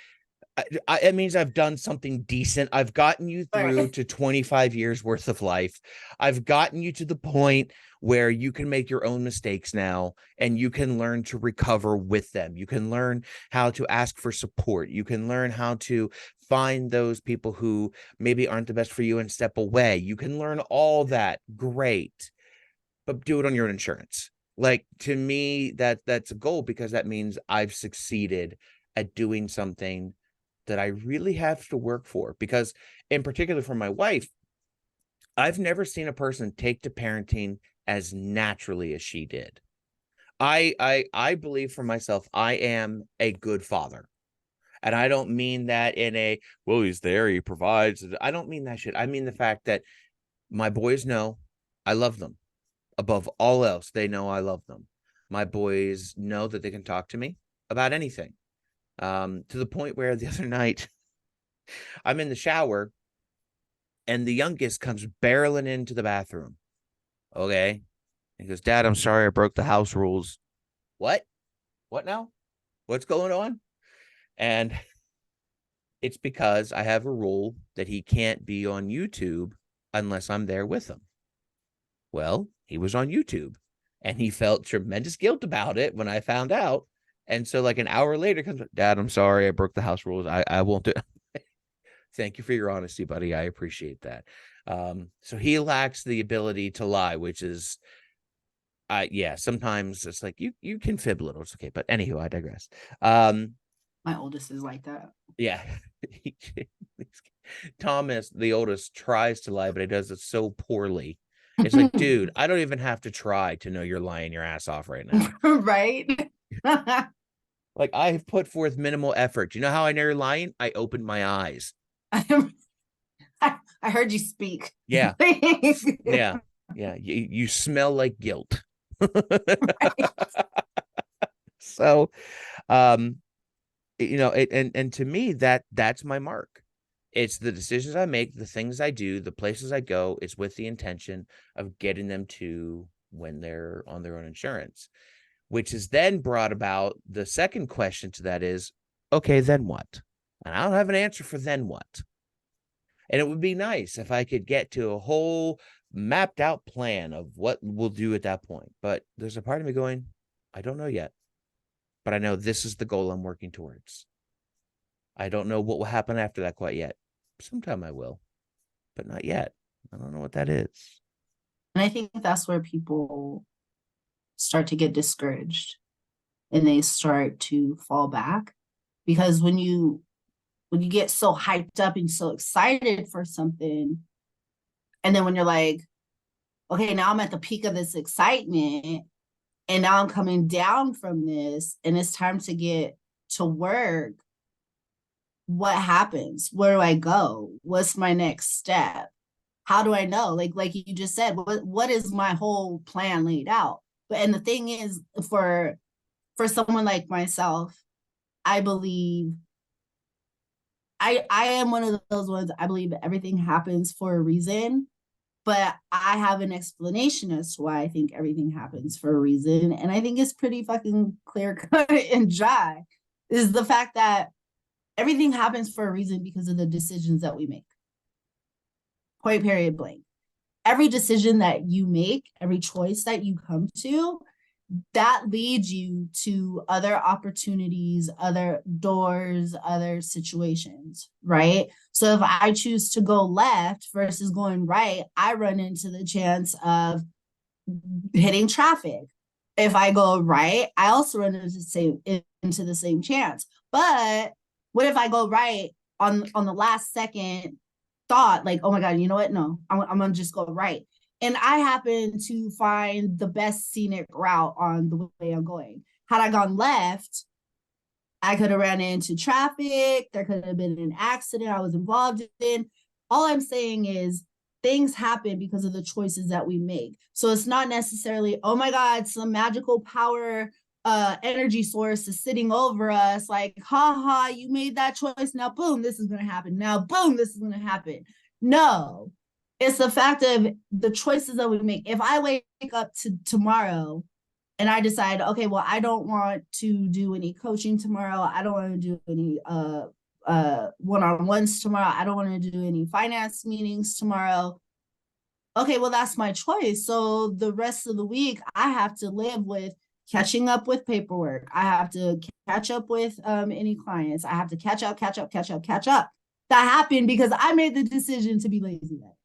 it means I've done something decent. I've gotten you through to 25 years worth of life. I've gotten you to the point where you can make your own mistakes now, and you can learn to recover with them. You can learn how to ask for support. You can learn how to find those people who maybe aren't the best for you and step away. You can learn all that. Great. But do it on your own insurance. Like, to me, that's a goal, because that means I've succeeded at doing something that I really have to work for. Because in particular for my wife, I've never seen a person take to parenting as naturally as she did. I believe for myself, I am a good father. And I don't mean that in a, well, he's there, he provides. I don't mean that shit. I mean the fact that My boys know I love them above all else. They know I love them. My boys know that they can talk to me about anything. To the point where the other night I'm in the shower and the youngest comes barreling into the bathroom. Okay. He goes, Dad, I'm sorry I broke the house rules. What? What now? What's going on? And it's because I have a rule that he can't be on YouTube unless I'm there with him. Well, he was on YouTube and he felt tremendous guilt about it when I found out. And so, like an hour later, comes, Dad, I'm sorry I broke the house rules. I won't do it. Thank you for your honesty, buddy. I appreciate that. So he lacks the ability to lie, which is, yeah, sometimes it's like you can fib a little. It's okay. But anywho, I digress. My oldest is like that. Yeah. Thomas, the oldest, tries to lie, but he does it so poorly. It's like, dude, I don't even have to try to know you're lying your ass off right now. Right? Like, I've put forth minimal effort. Do you know how I know you're lying? I opened my eyes. I heard you speak. Yeah. Yeah. Yeah. You smell like guilt. So, um, and to me, that's my mark. It's the decisions I make, the things I do, the places I go. It's with the intention of getting them to when they're on their own insurance, which is then brought about. The second question to that is, okay, then what? And I don't have an answer for then what. And it would be nice if I could get to a whole mapped out plan of what we'll do at that point. But there's a part of me going, I don't know yet, but I know this is the goal I'm working towards. I don't know what will happen after that quite yet. Sometime I will, but not yet. I don't know what that is. And I think that's where people start to get discouraged and they start to fall back, because when you get so hyped up and so excited for something, and then when you're like, okay, now I'm at the peak of this excitement and now I'm coming down from this and it's time to get to work, what happens? Where do I go? What's my next step? How do I know? Like you just said, what is my whole plan laid out? But and the thing is, for someone like myself, I believe I am one of those ones. I believe everything happens for a reason, but I have an explanation as to why I think everything happens for a reason, and I think it's pretty fucking clear cut and dry. Is the fact that everything happens for a reason because of the decisions that we make. Point, period, blank. Every decision that you make, every choice that you come to, that leads you to other opportunities, other doors, other situations, right? So if I choose to go left versus going right, I run into the chance of hitting traffic. If I go right, I also run into the same chance. But what if I go right on the last second thought, like, oh my God, you know what? No, I'm gonna just go right. And I happen to find the best scenic route on the way I'm going. Had I gone left, I could have ran into traffic. There could have been an accident I was involved in. All I'm saying is things happen because of the choices that we make. So it's not necessarily, oh my God, some magical power energy source is sitting over us, like, ha ha, you made that choice. Now, boom, this is going to happen. Now, boom, this is going to happen. No, it's the fact of the choices that we make. If I wake up to tomorrow and I decide, okay, well, I don't want to do any coaching tomorrow. I don't want to do any one-on-ones tomorrow. I don't want to do any finance meetings tomorrow. Okay, well, that's my choice. So the rest of the week, I have to live with catching up with paperwork. I have to catch up with any clients. I have to catch up. That happened because I made the decision to be lazy that.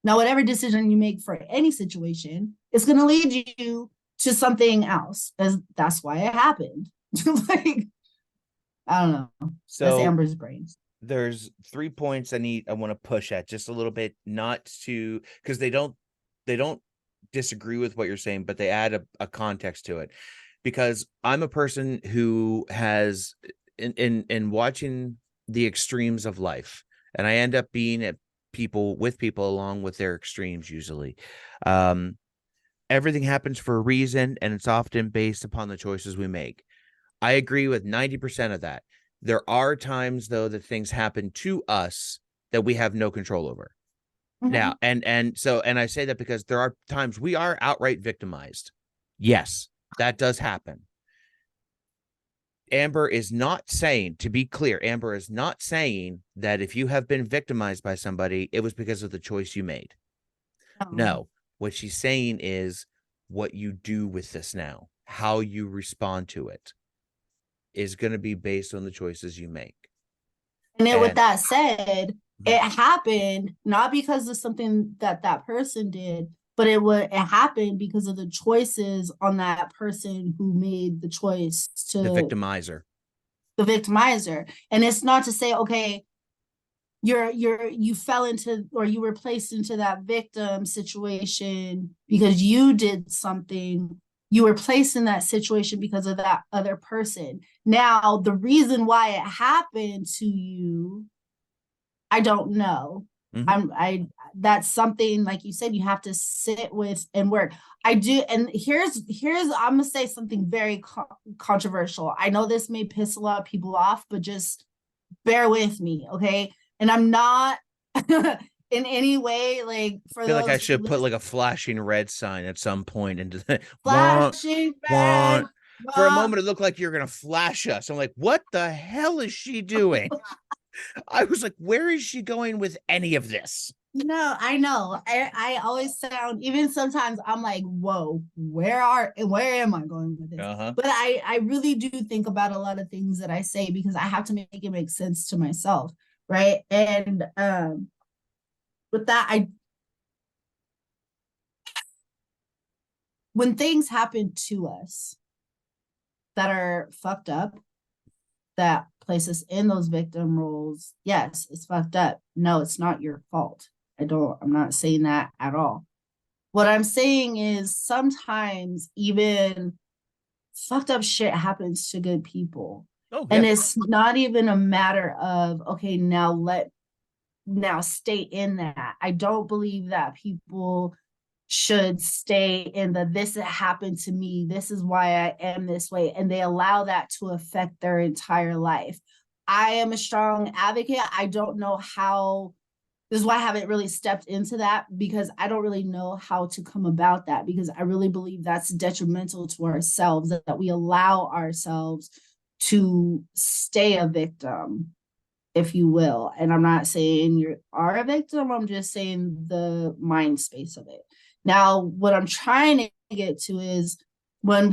Now, whatever decision you make for any situation, it's going to lead you to something else. That's why it happened. Like, I don't know. That's So Amber's brains. there's 3 points I want to push at just a little bit, not to, because they don't disagree with what you're saying, but they add a context to it. Because I'm a person who has in watching the extremes of life, and I end up being at people with people along with their extremes usually. Um, Everything happens for a reason, and it's often based upon the choices we make. I agree with 90% of that. There are times though that things happen to us that we have no control over. Now, Mhm. and I say that because there are times we are outright victimized. Yes, that does happen. Amber is not saying, to be clear, Amber is not saying that if you have been victimized by somebody, it was because of the choice you made. No. No, what she's saying is what you do with this now, how you respond to it is going to be based on the choices you make. And then with And that said, it happened not because of something that that person did, but it happened because of the choices on that person who made the choice the to victimizer. the victimizer. And it's not to say, okay, you fell into or you were placed into that victim situation because you did something. You were placed in that situation because of that other person. Now the reason why it happened to you, I don't know. Mm-hmm. I That's something, like you said, you have to sit with and work. I do. And here's I'm gonna say something very controversial. I know this may piss a lot of people off, but just bear with me, okay? And I'm not in any way, like, I for feel like I those should put list like a flashing red sign at some point into the want flashing red. want for a moment it looked like you're gonna flash us. I'm like, what the hell is she doing? I was like, where is she going with any of this? No, I know. I always sound, even sometimes I'm like, whoa, where am I going with this? Uh-huh. But I really do think about a lot of things that I say because I have to make it make sense to myself, right? And with that, I when things happen to us that are fucked up, that place us in those victim roles, yes, it's fucked up. No, it's not your fault. I'm not saying that at all. What I'm saying is sometimes even fucked up shit happens to good people. Oh And yeah. it's not even a matter of, okay, now stay in that. I don't believe that people should stay in the this happened to me, this is why I am this way, and they allow that to affect their entire life. I am a strong advocate. I don't know how, this is why I haven't really stepped into that, because I don't really know how to come about that, because I really believe that's detrimental to ourselves, that we allow ourselves to stay a victim, if you will. And I'm not saying you are a victim, I'm just saying the mind space of it. Now, what I'm trying to get to is when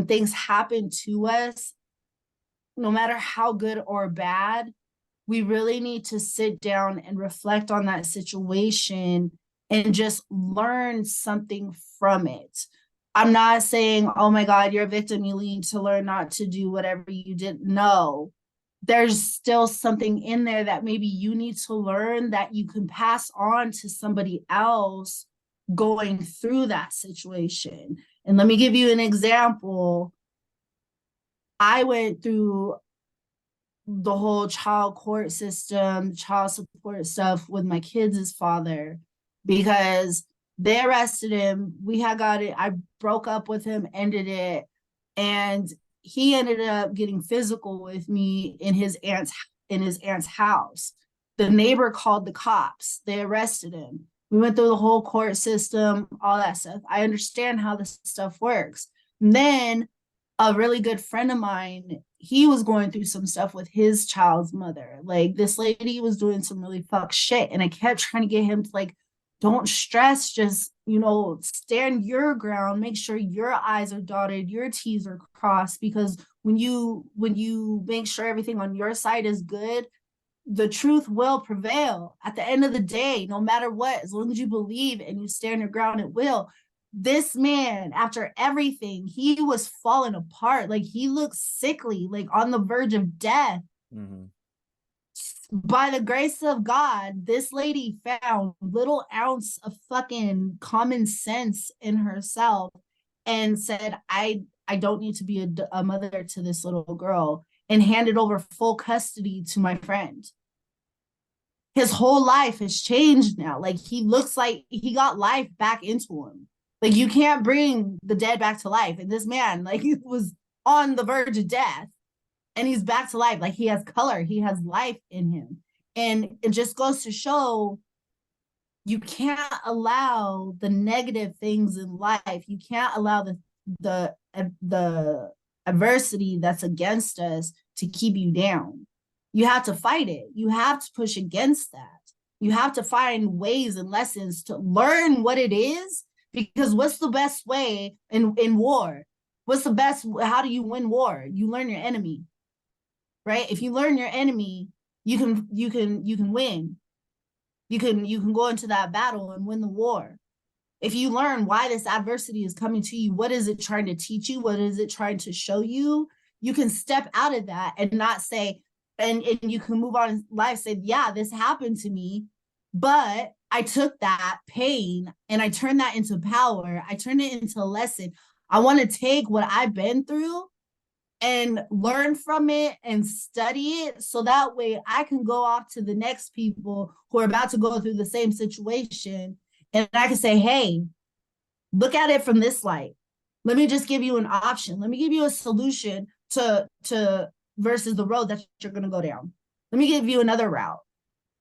things happen to us, no matter how good or bad, we really need to sit down and reflect on that situation and just learn something from it. I'm not saying, oh my God, you're a victim, you need to learn not to do whatever you did. No, there's still something in there that maybe you need to learn that you can pass on to somebody else going through that situation. And let me give you an example. I went through the whole child court system, child support stuff with my kids' father, because they arrested him. We had got it. I broke up with him, ended it, and he ended up getting physical with me in his aunt's house. The neighbor called the cops. They arrested him. We went through the whole court system, all that stuff. I understand how this stuff works. And then a really good friend of mine, he was going through some stuff with his child's mother. Like, this lady was doing some really fuck shit. And I kept trying to get him to, like, don't stress, just, stand your ground, make sure your I's are dotted, your T's are crossed, because when you make sure everything on your side is good, the truth will prevail at the end of the day, no matter what. As long as you believe and you stand your ground, it will. This man, after everything, he was falling apart. Like, he looked sickly, like on the verge of death. Mm-hmm. By the grace of God, this lady found little ounce of fucking common sense in herself and said, I don't need to be a mother to this little girl, and handed over full custody to my friend. his whole life has changed now. Like he looks like he got life back into him. Like you can't bring the dead back to life. And this man, like he was on the verge of death and he's back to life. Like he has color, he has life in him. And it just goes to show you can't allow the negative things in life. You can't allow the adversity that's against us to keep you down. You have to fight it. You have to push against that. You have to find ways and lessons to learn what it is. Because what's the best way in war? What's the best? How do you win war? You learn your enemy, right? If you learn your enemy, you can win. You can go into that battle and win the war. If you learn why this adversity is coming to you, what is it trying to teach you? What is it trying to show you? You can step out of that and not say, and you can move on in life, say, yeah, this happened to me, but I took that pain and I turned that into power. I turned it into a lesson. I want to take what I've been through and learn from it and study it so that way I can go off to the next people who are about to go through the same situation and I can say, hey, look at it from this light. Let me just give you an option. Let me give you a solution to versus the road that you're going to go down. Let me give you another route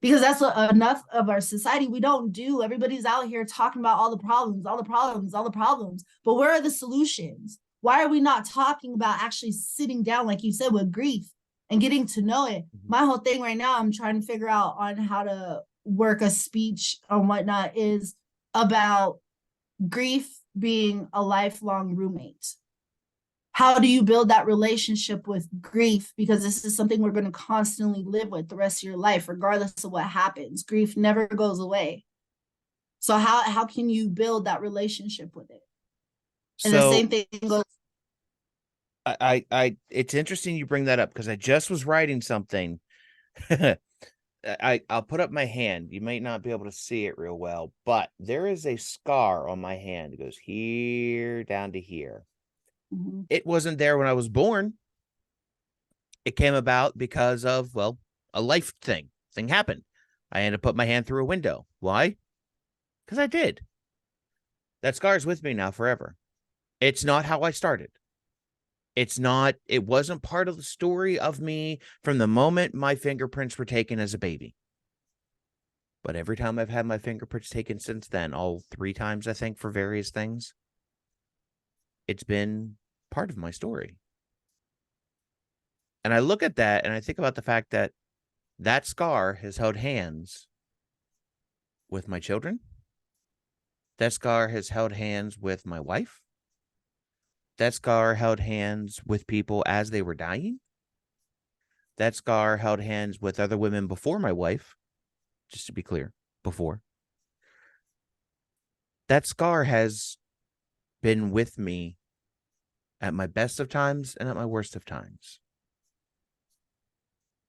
because that's what enough of our society we don't do. Everybody's out here talking about all the problems, all the problems, all the problems, but where are the solutions? Why are we not talking about actually sitting down, like you said, with grief and getting to know it? My whole thing right now, I'm trying to figure out on how to work a speech or whatnot is about grief being a lifelong roommate. How do you build that relationship with grief? Because this is something we're going to constantly live with the rest of your life, regardless of what happens. Grief never goes away. So how can you build that relationship with it? And the So same thing goes. it's interesting you bring that up because I just was writing something. I'll put up my hand. You might not be able to see it real well, but there is a scar on my hand. It goes here down to here. Mhm. It wasn't there when I was born. It came about because of, well, a life thing happened. I had to put my hand through a window. Why? Because I did. That scar is with me now forever. It's not how I started. It wasn't part of the story of me from the moment my fingerprints were taken as a baby. But every time I've had my fingerprints taken since then, all 3 times, I think, for various things, it's been part of my story. And I look at that and I think about the fact that that scar has held hands with my children. That scar has held hands with my wife. That scar held hands with people as they were dying. That scar held hands with other women before my wife, just to be clear, before. That scar has been with me at my best of times and at my worst of times.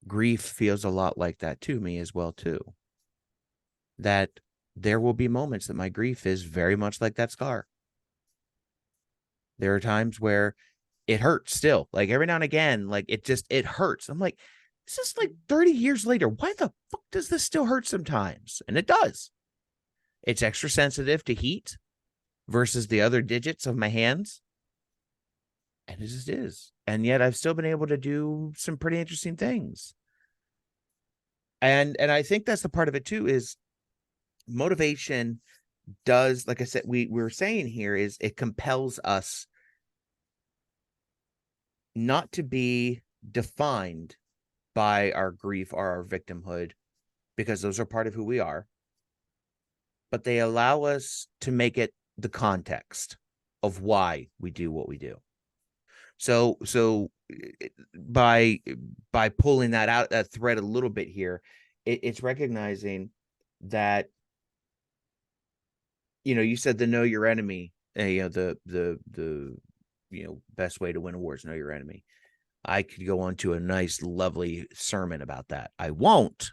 Grief feels a lot like that to me as well, too. That there will be moments that my grief is very much like that scar. There are times where it hurts still. Like every now and again, like it hurts. I'm like, this is like 30 years later. Why the fuck does this still hurt sometimes? And it does. It's extra sensitive to heat versus the other digits of my hands. And it just is. And yet I've still been able to do some pretty interesting things. And I think that's the part of it too, is motivation does, like I said, we're saying here is it compels us not to be defined by our grief or our victimhood, because those are part of who we are, but they allow us to make it the context of why we do what we do. So by pulling that out, that thread a little bit here, it's recognizing that, you said the know your enemy, the best way to win awards, know your enemy. I could go on to a nice, lovely sermon about that. I won't,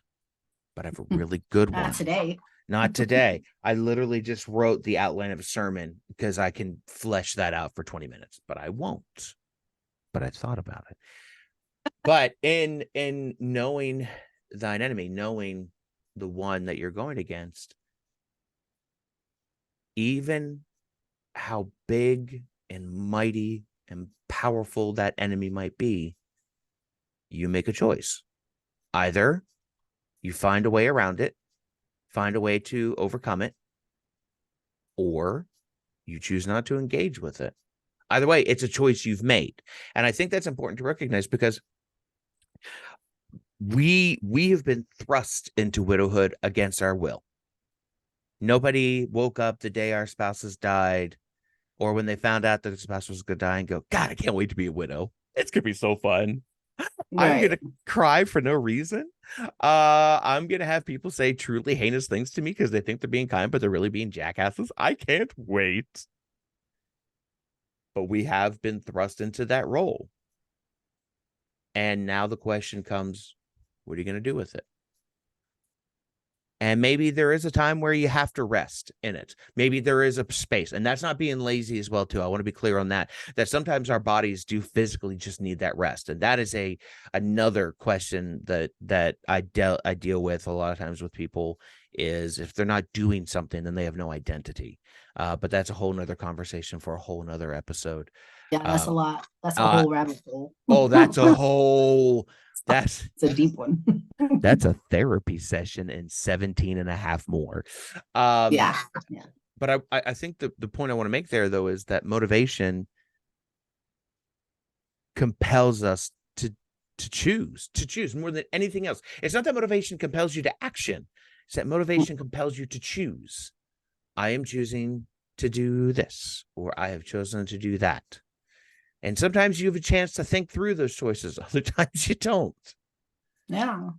but I have a really good Not one. today. Not today. I literally just wrote the outline of a sermon because I can flesh that out for 20 minutes, but I won't. But I thought about it. But in knowing thine enemy, knowing the one that you're going against, even how big and mighty and powerful that enemy might be, you make a choice. Either you find a way around it, find a way to overcome it, or you choose not to engage with it. Either way, it's a choice you've made. And I think that's important to recognize, because we have been thrust into widowhood against our will. Nobody woke up the day our spouses died, or when they found out that the spouse was going to die, and go, God, I can't wait to be a widow. It's going to be so fun. I'm going Right. to cry for no reason. I'm going to have people say truly heinous things to me because they think they're being kind, but they're really being jackasses. I can't wait. But we have been thrust into that role. And now the question comes, what are you going to do with it? And maybe there is a time where you have to rest in it. Maybe there is a space, and that's not being lazy as well, too. I want to be clear on that, that sometimes our bodies do physically just need that rest. And that is another question that I deal with a lot of times with people, is if they're not doing something, then they have no identity. But that's a whole nother conversation for a whole nother episode. Yeah, that's Uh, a lot. That's a uh, whole rabbit hole. oh, that's a whole, that's It's a deep one. that's a therapy session and 17 and a half more. Um, Yeah. Yeah. but I think the point I want to make there, though, is that motivation compels us to choose more than anything else. It's not that motivation compels you to action. It's that motivation compels you to choose. I am choosing to do this, or I have chosen to do that. And sometimes you have a chance to think through those choices. Other times you don't. Yeah.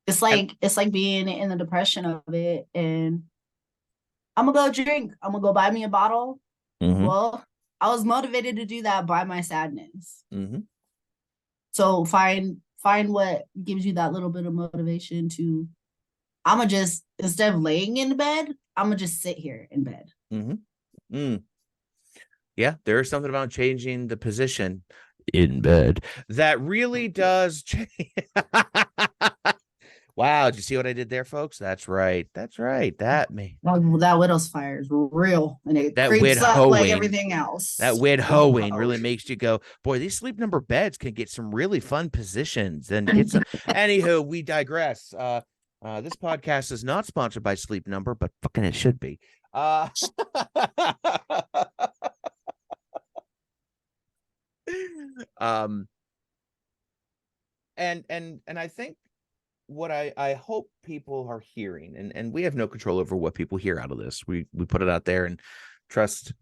And It's like being in the depression of it, and I'm gonna go drink. I'm gonna go buy me a bottle. mm-hmm, Well, I was motivated to do that by my sadness. mm-hmm, So find what gives you that little bit of motivation to, I'm gonna just, instead of laying in bed, I'm gonna just sit here in bed. mm-hmm. Mm. Yeah, there is something about changing the position in bed that really does change. Wow, did you see what I did there, folks? That's right. That's right. That widow's fire is real, and it That wid creeps up like hoeing. everything That else. wid hoeing Whoa. really makes you go, boy, these Sleep Number beds can get some really fun positions and get some. Anywho, we digress. This podcast is not sponsored by Sleep Number, but fucking it should be. um and I think what I hope people are hearing, and we have no control over what people hear out of this. We put it out there and trust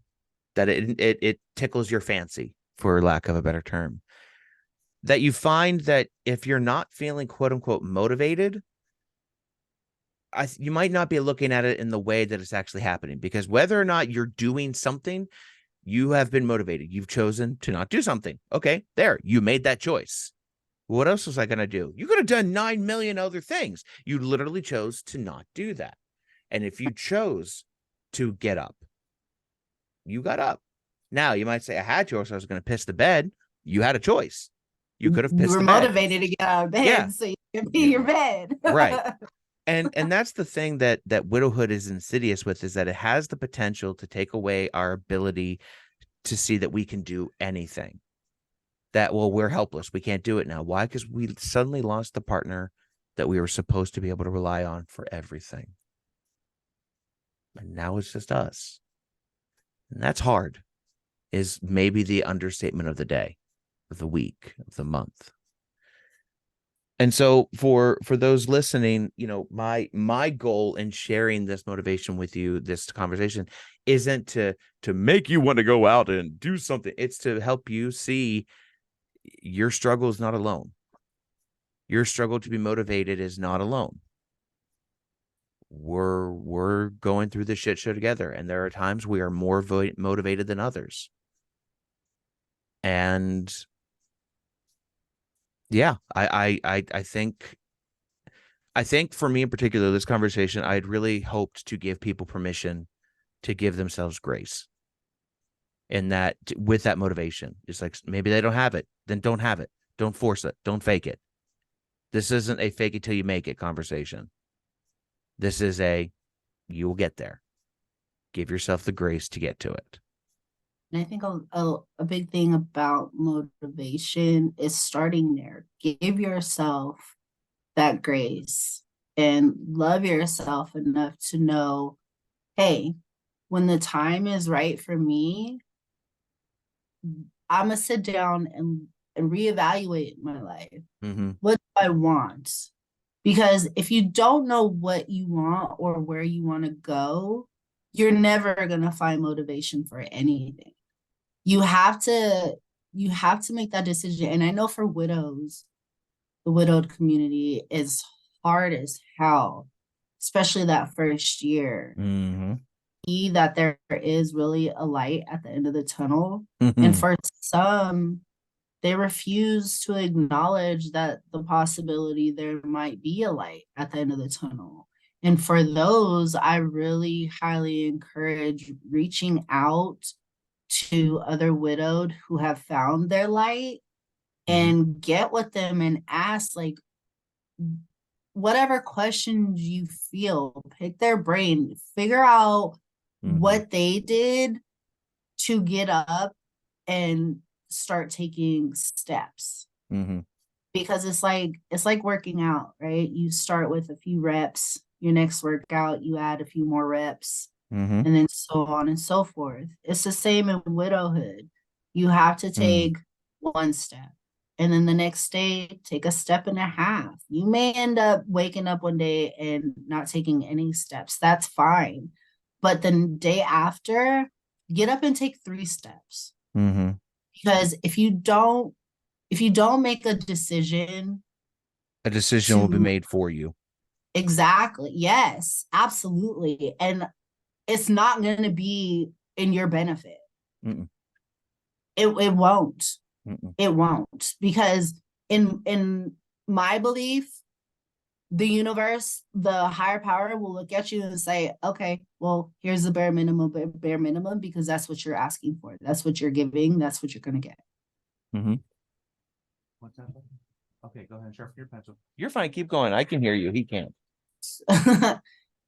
that it tickles your fancy, for lack of a better term. That you find that if you're not feeling quote unquote motivated, you might not be looking at it in the way that it's actually happening, because whether or not you're doing something, you have been motivated. You've chosen to not do something. Okay, there, you made that choice. What else was I going to do? You could have done 9 million other things. You literally chose to not do that. And if you chose to get up, you got up. Now, you might say, I had to, or so I was going to piss the bed. You had a choice. You could have You pissed were the bed. motivated to get out of bed, Yeah. so you can be in your bed. Right. And that's the thing that widowhood is insidious with, is that it has the potential to take away our ability to see that we can do anything. That, well, we're helpless. We can't do it now. Why? Because we suddenly lost the partner that we were supposed to be able to rely on for everything. And now it's just us. And that's hard, is maybe the understatement of the day, of the week, of the month. And so for those listening, my goal in sharing this motivation with you, this conversation, isn't to make you want to go out and do something. It's to help you see your struggle is not alone. Your struggle to be motivated is not alone. We're going through this shit show together, and there are times we are more motivated than others. And yeah, I think for me in particular, this conversation, I'd really hoped to give people permission to give themselves grace. And that, with that motivation, it's like, maybe they don't have it, then don't have it. Don't force it. Don't fake it. This isn't a fake it till you make it conversation. This is you will get there. Give yourself the grace to get to it. And I think a big thing about motivation is starting there. Give yourself that grace and love yourself enough to know, hey, when the time is right for me, I'm gonna sit down and reevaluate my life. Mm-hmm. What do I want? Because if you don't know what you want or where you want to go, you're never gonna find motivation for anything. You have to you have to make that decision. And I know for widows, the widowed community is hard as hell, especially that first year. Mm-hmm. See that there is really a light at the end of the tunnel. And Mm-hmm. for some, they refuse to acknowledge that the possibility there might be a light at the end of the tunnel. And for those, I really highly encourage reaching out to other widowed who have found their light Mm-hmm. and get with them and ask, like, whatever questions you feel, pick their brain, figure out Mm-hmm. what they did to get up and start taking steps. Mm-hmm. Because it's like working out, right? You start with a few reps, your next workout, you add a few more reps, Mm-hmm. and then so on and so forth. It's the same in widowhood. You have to Mm. take one step, and then the next day, take a step and a half. You may end up waking up one day and not taking any steps. That's fine. But the day after, get up and take 3 steps. Mm-hmm. Because if you don't make a decision A decision will be to made for you. exactly, yes, absolutely. And it's not going to be in your benefit. Mm-mm. It won't. Mm-mm. It won't because in my belief, the universe, the higher power will look at you and say, "Okay, well, here's the bare minimum because that's what you're asking for. That's what you're giving, that's what you're going to get." Mm-hmm. What's that? Okay, go ahead and sharpen your pencil. You're fine. Keep going. I can hear you. He can't.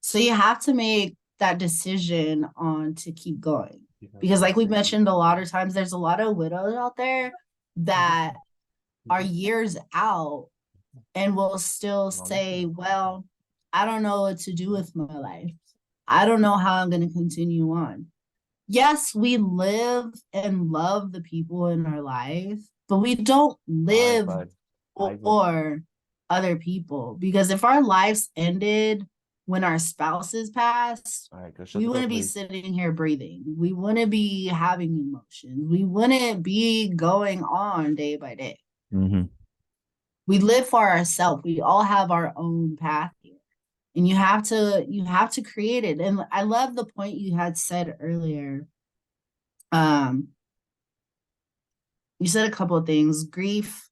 So you have to make that decision on to keep going. Because like we mentioned a lot of times, there's a lot of widows out there that are years out and will still say, well, I don't know what to do with my life. I don't know how I'm going to continue on. Yes, we live and love the people in our life, but we don't Hi, live bud. Hi, bud. for other people. Because if our lives ended when our spouses passed, All right, go shut we the door, wouldn't be please. sitting here breathing. We wouldn't be having emotions. We wouldn't be going on day by day. Mm-hmm. We live for ourselves. We all have our own path here. And you have to create it. And I love the point you had said earlier. Um, you said a couple of things. Grief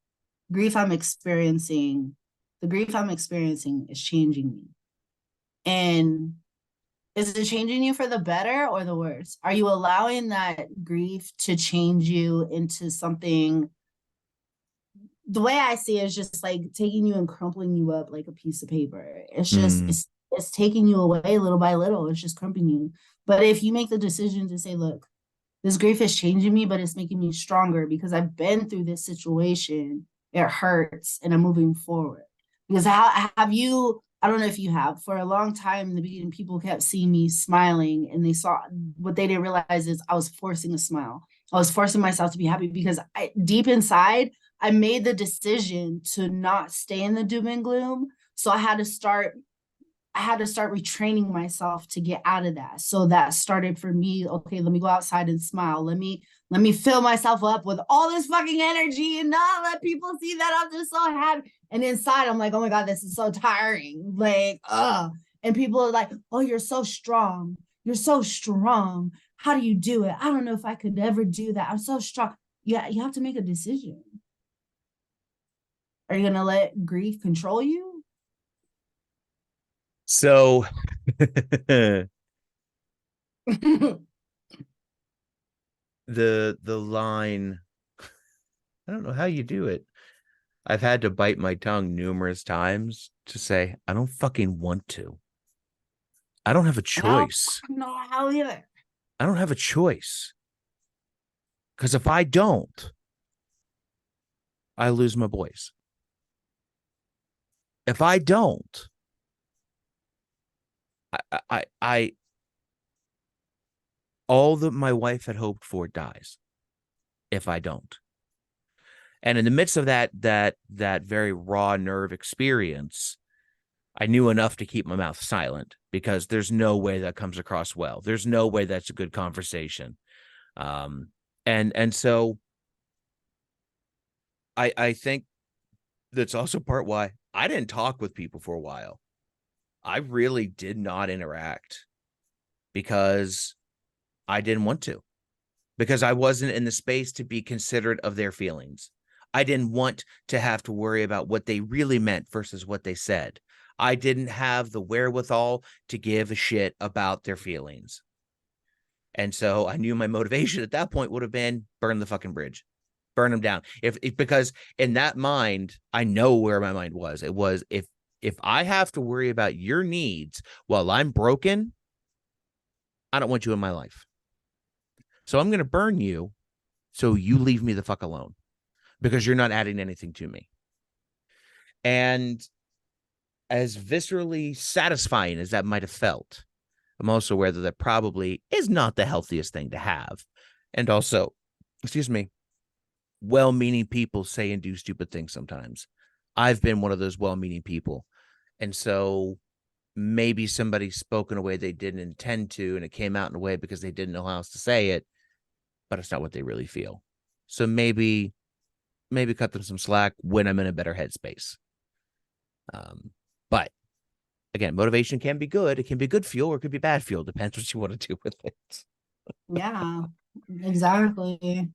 I'm experiencing, the grief I'm experiencing is changing me. And is it changing you for the better or the worse? Are you allowing that grief to change you into something? The way I see it is just like taking you and crumpling you up like a piece of paper. It's just Mm. it's taking you away little by little. It's just crumping you. But if you make the decision to say, look, this grief is changing me, but it's making me stronger because I've been through this situation. It hurts and I'm moving forward. Because how have you? I don't know if you have. For a long time in the beginning, people kept seeing me smiling and they saw what they didn't realize is I was forcing a smile. I was forcing myself to be happy because deep inside, I made the decision to not stay in the doom and gloom. So I had to start retraining myself to get out of that. So that started for me, okay, let me go outside and smile. Let me fill myself up with all this fucking energy and not let people see that I'm just so happy. And inside I'm like, oh my God, this is so tiring. Like, and people are like, oh, you're so strong. You're so strong. How do you do it? I don't know if I could ever do that. I'm so strong. Yeah, you have to make a decision. Are you gonna let grief control you? So the line, I don't know how you do it. I've had to bite my tongue numerous times to say, I don't fucking want to. I don't have a And I don't choice. know how either. I don't have a choice. Because if I don't, I lose my boys. If I don't, I all that my wife had hoped for dies if I don't. And in the midst of that very raw nerve experience, I knew enough to keep my mouth silent because there's no way that comes across well. There's no way that's a good conversation. Um, and so I think that's also part why I didn't talk with people for a while. I really did not interact because I didn't want to, because I wasn't in the space to be considerate of their feelings. I didn't want to have to worry about what they really meant versus what they said. I didn't have the wherewithal to give a shit about their feelings. And so I knew my motivation at that point would have been burn the fucking bridge, burn them down. If because in that mind, I know where my mind was. It was if I have to worry about your needs while I'm broken, I don't want you in my life. So I'm going to burn you so you leave me the fuck alone because you're not adding anything to me. And as viscerally satisfying as that might have felt, I'm also aware that that probably is not the healthiest thing to have. And also, excuse me, well meaning people say and do stupid things sometimes. I've been one of those well meaning people. And so maybe somebody spoke in a way they didn't intend to, and it came out in a way because they didn't know how else to say it, but it's not what they really feel. So maybe cut them some slack when I'm in a better headspace. But again, motivation can be good. It can be good fuel or it could be bad fuel. Depends what you want to do with it. Yeah, exactly.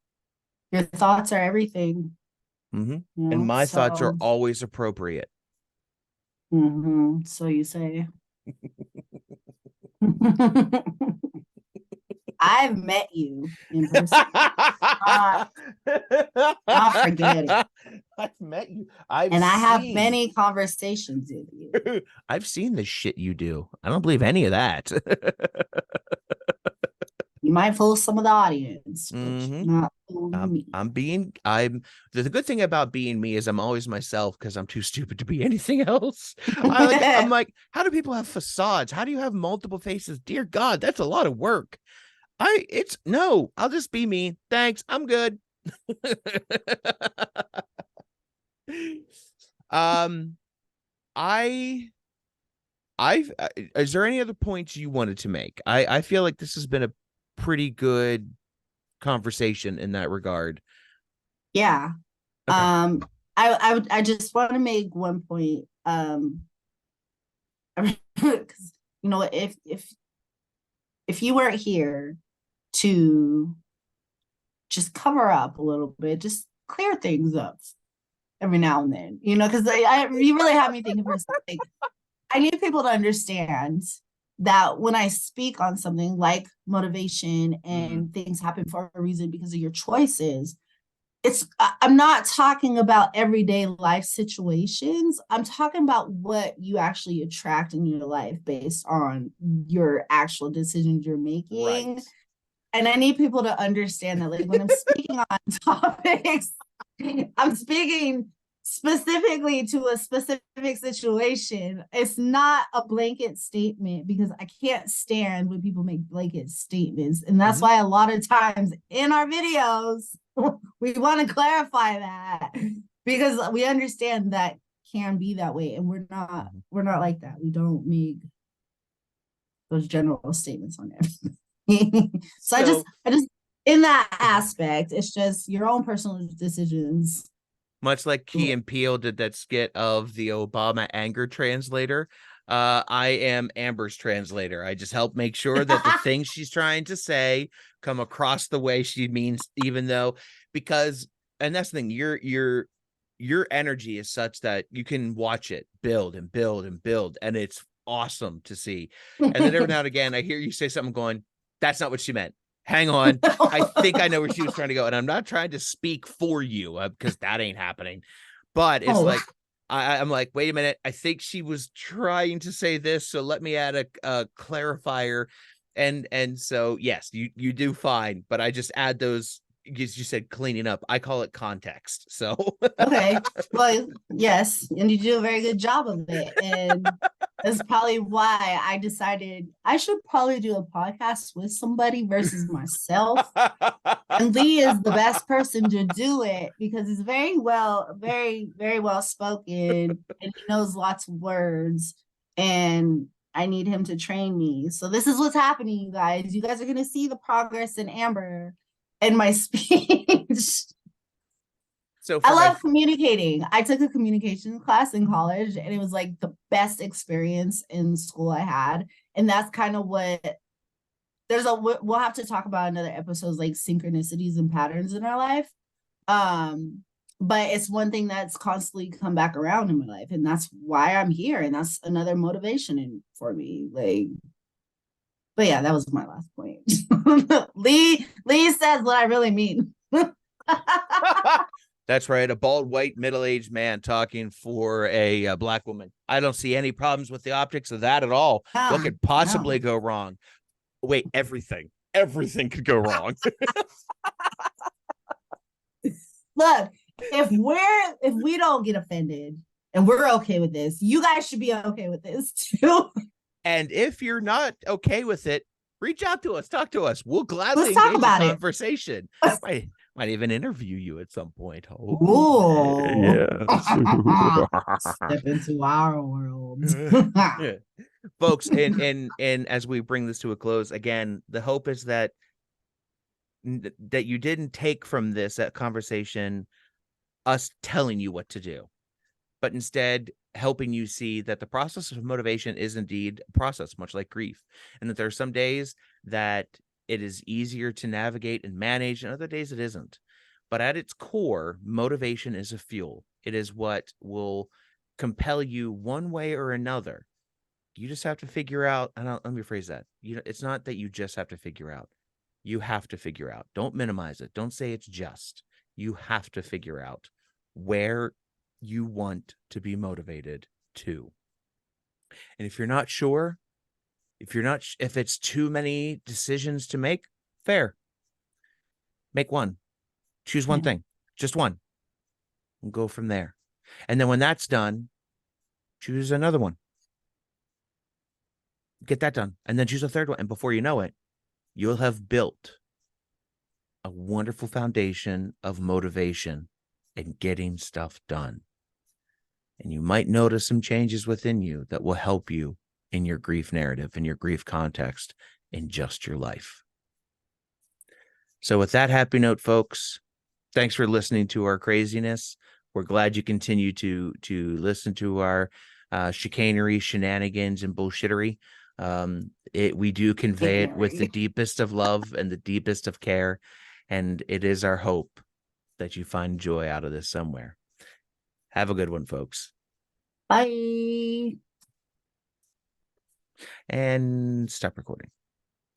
Your thoughts are everything, Mm-hmm. you And know. my thoughts are So, always appropriate. so you say. I've met you in person. Not, not forget it. I've met you. I've And I have seen. many conversations with you. I've seen the shit you do. I don't believe any of that. You might fool some of the audience, but Mm-hmm. you're not fooling me. I'm the good thing about being me is I'm always myself because I'm too stupid to be anything else. I'm like, how do people have facades? How do you have multiple faces? Dear God, that's a lot of work. It's no, I'll just be me. Thanks. I'm good. um, I is there any other points you wanted to make? I feel like this has been a pretty good conversation in that regard. Yeah. Okay. I just want to make one point. Because if you weren't here to just cover up a little bit, just clear things up every now and then, because you really have me thinking for a second. I need people to understand that when I speak on something like motivation Mm-hmm. and things happen for a reason because of your choices, I'm not talking about everyday life situations. I'm talking about what you actually attract in your life based on your actual decisions you're Right. making. And I need people to understand that, like, when I'm speaking on topics, I'm speaking specifically to a specific situation. It's not a blanket statement because I can't stand when people make blanket statements. And that's Mm-hmm. why a lot of times in our videos, we want to clarify that because we understand that can be that way. And Mm-hmm. we're not like that. We don't make those general statements on everything. So So I just in that aspect, it's just your own personal decisions. much like Key and Peele did that skit of the Obama anger translator, I am Amber's translator. I just help make sure that the things she's trying to say come across the way she means, even though because and that's the thing, your energy is such that you can watch it build and build and build, and it's awesome to see. And then every now and again, I hear you say something going, that's not what she meant. Hang on. I think I know where she was trying to go. And I'm not trying to speak for you because that ain't happening. But it's Oh, like I'm like, wait a minute. I think she was trying to say this, so let me add a clarifier. And so yes, you do fine, but I just add those. You said cleaning up. I call it context. So Okay. Well, yes, and you do a very good job of it. And that's probably why I decided I should probably do a podcast with somebody versus myself. And Lee is the best person to do it because he's very well spoken and he knows lots of words. And I need him to train me. So this is what's happening, you guys. You guys are gonna see the progress in Amber and my speech. so I for my love communicating. I took a communication class in college and it was like the best experience in school I had. And that's kind of what we'll have to talk about another episodes like synchronicities and patterns in our life. Um, but it's one thing that's constantly come back around in my life, and that's why I'm here, and that's another motivation for me. Like, but yeah, that was my last point. Lee says what I really mean. That's right, a bald white middle-aged man talking for a black woman. I don't see any problems with the optics of that at all. What No, could possibly no. go wrong? Wait, everything could go wrong. Look, if we don't get offended and we're okay with this, you guys should be okay with this too. And if you're not okay with it, reach out to us, talk to us. We'll gladly Let's talk engage in about it. conversation. Might even interview you at some point. Oh, Ooh. yes. Step into our world. Yeah. Folks, and as we bring this to a close, again, the hope is that you didn't take from this conversation us telling you what to do, but instead helping you see that the process of motivation is indeed a process, much like grief, and that there are some days that it is easier to navigate and manage, and other days it isn't. But at its core, motivation is a fuel. It is what will compel you one way or another. You just have to figure out, and let me phrase that. It's not that you just have to figure out. You have to figure out. Don't minimize it. Don't say it's just. You have to figure out where you want to be motivated to. And if you're not sure, if it's too many decisions to make, fair. Make one. Choose one thing. Just one. And go from there. And then when that's done, choose another one. Get that done. And then choose a third one. And before you know it, you'll have built a wonderful foundation of motivation and getting stuff done. And you might notice some changes within you that will help you in your grief narrative, in your grief context, in just your life. So with that happy note, folks, thanks for listening to our craziness. We're glad you continue to listen to our chicanery, shenanigans, and bullshittery. We do convey it with the deepest of love and the deepest of care. And it is our hope that you find joy out of this somewhere. Have a good one, folks. Bye. And stop recording.